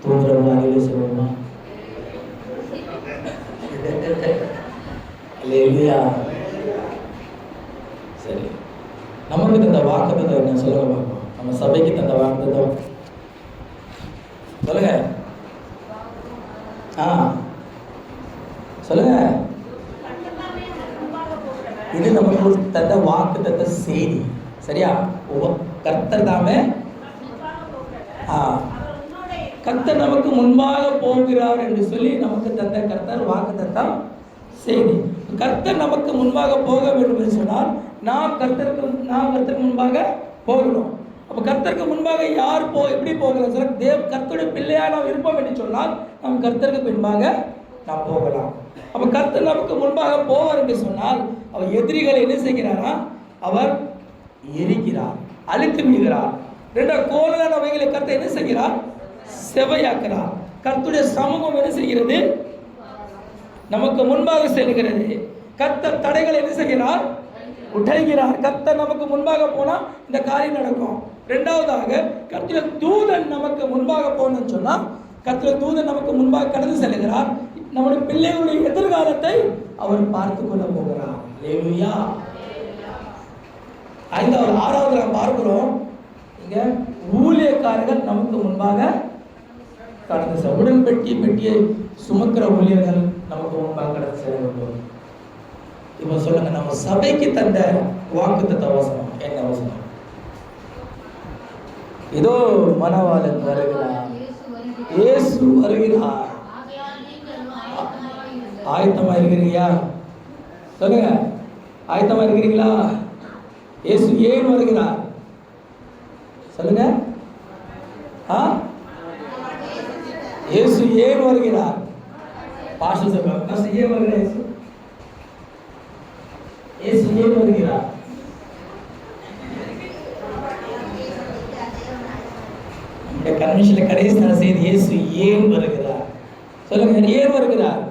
தூங்குறவங்க அல்லேலூயா சொல்லுமா? அல்லேலூயா. சரி, நமக்கு தந்த வாக்குத்தத்தம் என்ன சொல்லுங்க பார்ப்போம். நம்ம சபைக்கு தந்த வாக்குத்தத்தம் சொல்லுங்க. சொல்லுங்க. இது நமக்கு தந்த வாக்குத்தத்த செய்தி. சரியா? கர்த்தர் தாமே கர்த்தர் நமக்கு முன்பாக போகிறார் என்று சொல்லி நமக்கு தந்த கர்த்தர் வாக்குத்தத்தம் செய்தி. கர்த்தர் நமக்கு முன்பாக போக வேண்டும் என்று சொன்னால் நாம் கர்த்தருக்கு முன்பாக போகணும். அப்ப கர்த்தருக்கு முன்பாக யார் எப்படி போகலாம்? சார், கர்த்தருடைய பிள்ளையா நாம் இருப்போம் என்று சொன்னால் நாம் கர்த்தருக்கு பின்பாக நாம் போகலாம். அப்ப கர்த்தர் நமக்கு முன்பாக போவார் என்று சொன்னால் அவர் எதிரிகளை என்ன செய்கிறாரா? அவர் எரிக்கிறார், அழித்து விடுகிறார். இரண்டாவது, கோலானவைகளை கர்த்தர் என்ன செய்கிறார்? செவையாக்கிறார். கர்த்தருடைய சமூகம் என்ன செய்கிறது? நமக்கு முன்பாக செல்கிறது. கர்த்தர் தடைகளை என்ன செய்கிறார்? உடைகிறார். கர்த்தர் நமக்கு முன்பாக போனா இந்த காரியம் நடக்கும். இரண்டாவதாக, கர்த்தருடைய தூதன் நமக்கு முன்பாக போகணும்னு சொன்னா கர்த்தருடைய தூதன் நமக்கு முன்பாக கடந்து செல்கிறார். நம்முடைய பிள்ளைகளுடைய எதிர்காலத்தை அவர் பார்த்து கொள்ள போகிறார். அல்லேலூயா. ஆறாவது நாம் பார்க்கிறோம், இங்க ஊழியக்காரர்கள் நமக்கு முன்பாக கடந்து செல்ல, பெட்டியை சுமக்கிற ஊழியர்கள் நமக்கு முன்பாக கடந்து செல்ல வேண்டும். இப்ப சொல்லுங்க, நம்ம சபைக்கு தந்த வாக்குத்தத்த வசனம் என்ன வசனம்? இதோ மணவாளன் வருகிறார், இயேசு வருகிறார். ஆயத்தமா இருக்கிறீங்களா? சொல்லுங்க, ஆயத்தமா இருக்கிறீங்களா? இயேசு ஏன் வருகிறார்? சொல்லுங்க. இயேசு ஏன் வருகிறார்? பாஸ்டர் சொல்றாங்க, பாஸ்டர் ஏன் வருகிறார்? இயேசு ஏன் வருகிறார்? இந்த கன்வென்ஷன்ல கடைசி நாள் செய்தி இயேசு ஏன் வருகிறார்? சொல்லுங்க, ஏன் வருகிறார்?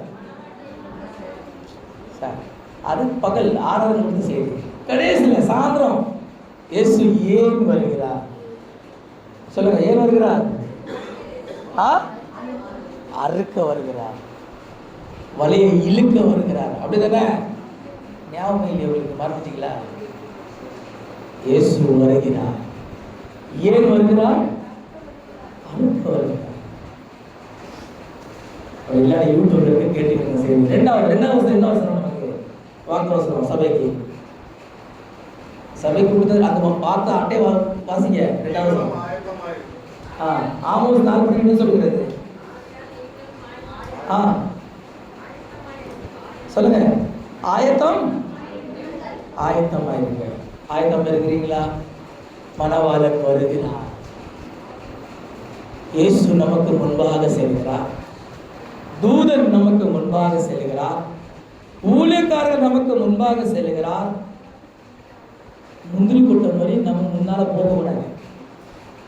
அது பகல் 6வது மணி செய்தி. கடைசியில சாயந்தரம் இயேசு ஏன் வருகிறார்? சொல்லுங்க, ஏன் வருகிறார்? அறுக்க வருகிறார், வலையை இழுக்க வருகிறார். அப்படிதானே? ஞாபகம் இல்லை உங்களுக்கு? மறந்துட்டீங்களா? இயேசு வருகிறார். ஏன் வருகிறார்? அறுக்க வருகிறார். எல்லாரும் யூடியூப்ல இருந்து கேட்டுக்கணும். செய்தி ரெண்டாவது என்ன வசனம் நமக்கு வாக்குவசனம் சபைக்கு கொடுத்தது அந்த பார்த்த அட்டை வாசிங்க. ரெண்டாவது ஆமோஸ் 4 என்ன சொல்கிறது? சொல்லுங்க. ஆயத்தம் ஆயத்தமாயிருங்க. ஆயத்தம் இருக்கிறீங்களா? மணவாளன் வருகிறார். இயேசு நமக்கு முன்பாக செல்கிறார். தூதன் நமக்கு முன்பாக செல்கிறார். ஊழியக்காரர் நமக்கு முன்பாக செல்கிறார். முந்திரி கூட்டம் மாதிரி நம்ம முன்னால போகக்கூடாது.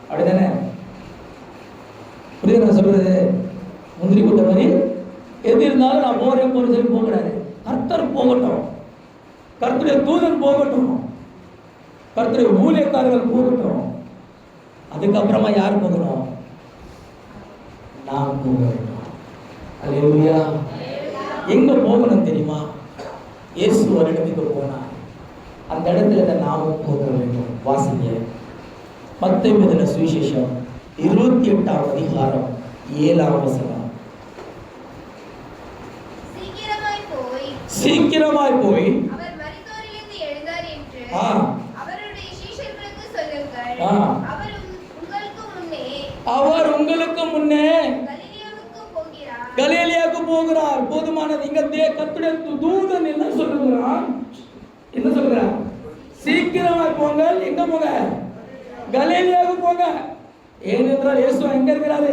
அப்படிதானே? புரியுது நான் சொல்றது? முந்திரி கூட்டம் மாதிரி எது இருந்தாலும் நான் போறேன் சொல்லி போகக்கூடாது. கர்த்தர் போகட்டும், கர்த்தருடைய தூதன் போகட்டும், கர்த்தருடைய ஊழியக்காரர்கள் போகட்டும். அதுக்கப்புறமா யார் போகணும்? நாம் போக வேண்டும். அல்லேலூயா. எங்க போகணும் தெரியுமா? இயேசு ஒரு இடத்துக்கு போனார். அந்த இடத்துல நாமும் போக வேண்டும். வாசிங்க. மத்தேயு எழுதின சுவிசேஷம் 28ஆம் அதிகாரம் 7ஆம் வசனம். சீக்கிரமாய் போய் அவர் மரித்தோரிலிருந்து எழுந்தார் என்று அவருடைய சீஷர்களுக்கு சொல்லுங்கள். அவர் உங்களுக்கு முன்னே கலிலேயாவுக்கு போகிறார். போதுமானது. இங்க கர்த்தருடைய தூதன் என்ன சொல்லுகிறான்? என்ன சொல்றான்? சீக்கிரமாய் போங்க. எங்க போங்க? கலிலேயாவுக்கு போங்க. ஏனென்றால் இயேசு எங்க இருக்கிறாரு?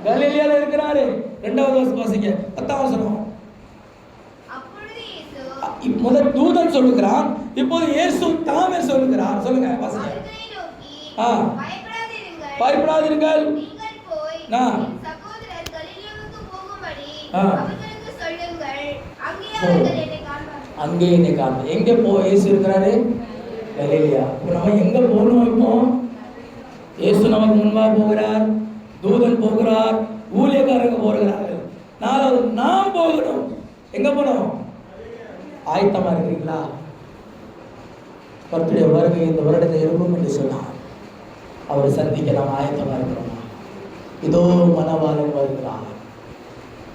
கலிலேயால இருக்கிறாரு. 2வது வசனம் வாசிங்க. 10ஆம் வசனம். முதல் தூதன் சொல்லுகிறான், இப்போது இயேசு தாமே சொல்லுகிறார். சொல்லுங்க, வாசிங்க. பயப்படாதீர்கள், அங்கே என்னை காண்பார். எங்க இயேசு இருக்கிறாரு? கலிலேயா. நம்ம எங்க போகணும்? இப்போ இயேசு நமக்கு முன்பாக போகிறார், தூதன் போகிறார், ஊழியக்காரங்க போகிறார்கள். நாலாவது நாம் போகணும். எங்க போகணும்? ஆயத்தமா இருக்கிறீங்களா? கர்த்தருடைய வருகை இந்த வருடத்தில் இருக்கும் என்று சொன்னார். அவரை சந்திக்க நாம் ஆயத்தமா இருக்கிறோமா? இதோ மணவாளன் வருகிறார்.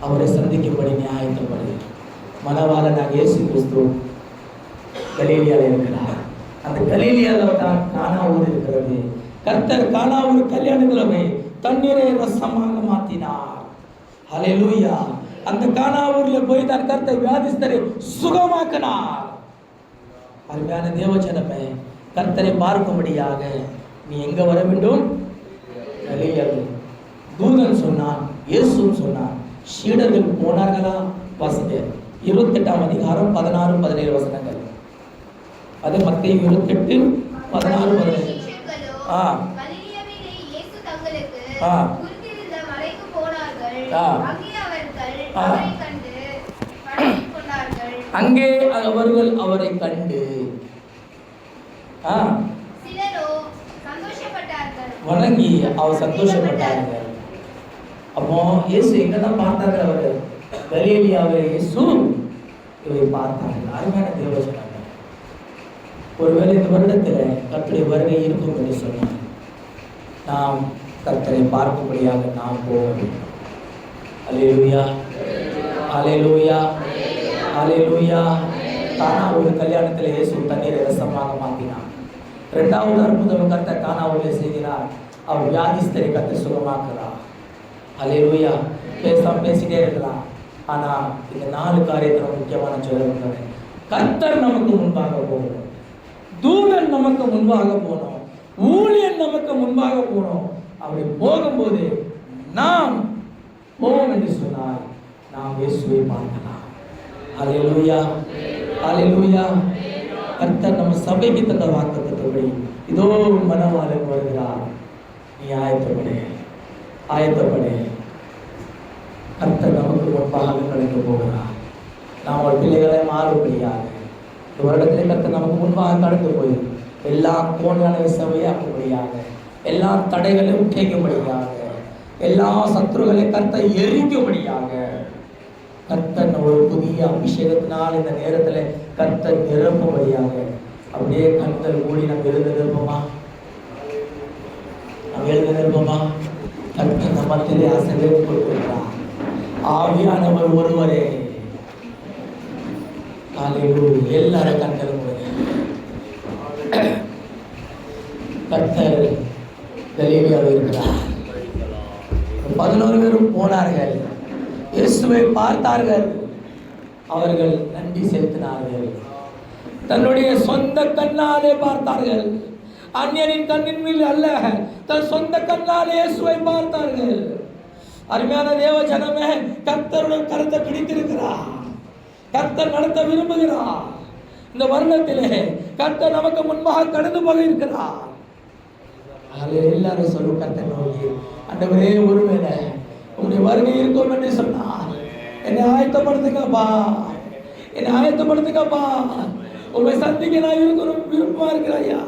அவரை சந்திக்கும்படி நீ ஆயத்தப்படு. மணவாளனாக இயேசு கிறிஸ்து கலிலேயாவில் இருக்கிறார். அந்த கலிலேயாவில் தான் கானா ஊர் இருக்கிறது. கர்த்தர் கானா ஊர் கல்யாணத்திலே தண்ணீரை ரசமாக மாற்றினார். ஹல்லேலூயா. அந்த கானா ஊர்ல போய் தான் கர்த்தர் வியாதிஸ்தரை சுகமாக்கினார். அருமையான தேவஜனமே, கர்த்தரை பார்க்கும்படியாக நீ எங்க வர வேண்டும்? கலிலேயாவில். தூதன் சொன்னான், இயேசு சொன்னான். சீடர்கள் போனார்களா? வாசிங்க. 28ஆம் அதிகாரம் 16, 17 வசனங்கள். அது மத்தேயு 28, 16, 17. அங்கே அவர்கள் அவரை கண்டு வணங்கி அவர் சந்தோஷப்பட்டார்கள். அப்போ இயேசு எங்கதான் பார்த்தார்கள்? அவர் கலிலேயாவை இயேசு இவை பார்த்தார்கள். அருமையான தேவஜனமே, ஒருவேளை இந்த வருடத்தில் கர்த்தருடைய வருகை இருக்கும் என்று சொன்னார். நாம் கர்த்தரை பார்க்கும்படியாக நாம் போக வேண்டும். அல்லேலூயா, அல்லேலூயா, அல்லேலூயா. கானா ஒரு கல்யாணத்தில் இயேசு தண்ணீரை ரசமாக மாற்றினார். 2வது அற்புதம் கர்த்தர் கானாவிலே செய்கிறார். அவர் வியாதிஸ்தரை கர்த்தர் சுகமாக்குறார். அல்லேலூயா. பேசிட்டே இருக்கலாம். ஆனா இந்த 4 காரியத்தில் முக்கியமான சொல்ல கர்த்தர் நமக்கு முன்பாக போகணும், தூதன் நமக்கு முன்பாக போனோம், ஊழியன் நமக்கு முன்பாக போனோம். அப்படி போகும்போது நாம் போவோம் என்று சொன்னால் நாம் இயேசுவை பார்க்கலாம். அல்லேலூயா, அல்லேலூயா. கர்த்தர் நம்ம சபைக்கு தந்த வாக்குத்தத்தபடி இதோ மணவாளன் வருகிறார். நீ ஆயத்தப்படு, ஆயத்தப்படு. கர்த்தர் நமக்கு முன்பாக நடக்க போகிறார். நாம் ஒரு பிள்ளைகளை மாறுபடியாக இந்த வருடத்தில் கர்த்தர் நமக்கு முன்பாக கடந்து போய் எல்லா கோணான சபையாக்கும்படியாக, எல்லா தடைகளையும் உடைக்கும்படியாக, எல்லா சத்துருகளை கர்த்தர் எரிக்கும்படியாக கர்த்தர் ஒரு புதிய அபிஷேகத்தினால் இந்த நேரத்தில் கர்த்தர் நிரப்பும்படியாக அப்படியே கர்த்தர் கூடி நம்ம எழுத நிற்போமா? நம்ம எழுத நிற்போமா? கர்த்தர் நம்மத்திலே ஆசீர்வாதம் கொடுக்கிறார். ஆவியானவர் ஒருவரே. ஹல்லேலூயா. எல்லாரும் கர்த்தர் கர்த்தர் கலிலேயாவில் இருக்கிறார். 11 பேரும் போனார்கள், இயேசுவை பார்த்தார்கள். அவர்கள் நன்றி செலுத்தினார்கள். தன்னுடைய சொந்த கண்ணாலே பார்த்தார்கள். அந்நியனின் கண்ணின் மேல் அல்ல, தன் சொந்த கண்ணாலே இயேசுவை பார்த்தார்கள். அருமையான தேவ ஜனமே, கர்த்தருடன் கருத்தை பிடித்திருக்கிறார். கர்த்தர் நடத்த விரும்புகிறார். இந்த வருடத்திலே கர்த்தர் நமக்கு முன்பாக கடந்து போக இருக்கிறார். எல்லாரும் சொல்லும் கர்த்தர் நோக்கி, ஆண்டவரே ஒருவேளை உங்களுடைய வருகை இருக்கும் என்று சொன்னார், என்னை ஆயத்தப்படுத்துங்கப்பா, என்னை ஆயத்தப்படுத்துங்கப்பா. உங்களை சந்திக்க நான் இருக்கணும் விருப்பமா இருக்கிறாயா.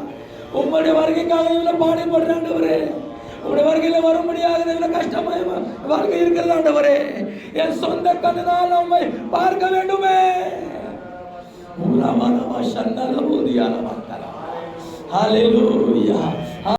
உங்களுடைய வருகைக்காக இவ்வளவு பாடுபடுற ஆண்டவரே, உங்களுடைய வருகையில வரும்படியாக இவ்வளவு கஷ்டமாய் வாழ்க்கை இருக்கிறது ஆண்டவரே. என் சொந்த கண்ணால் நம்மை பார்க்க வேண்டுமே. ஹalleluya.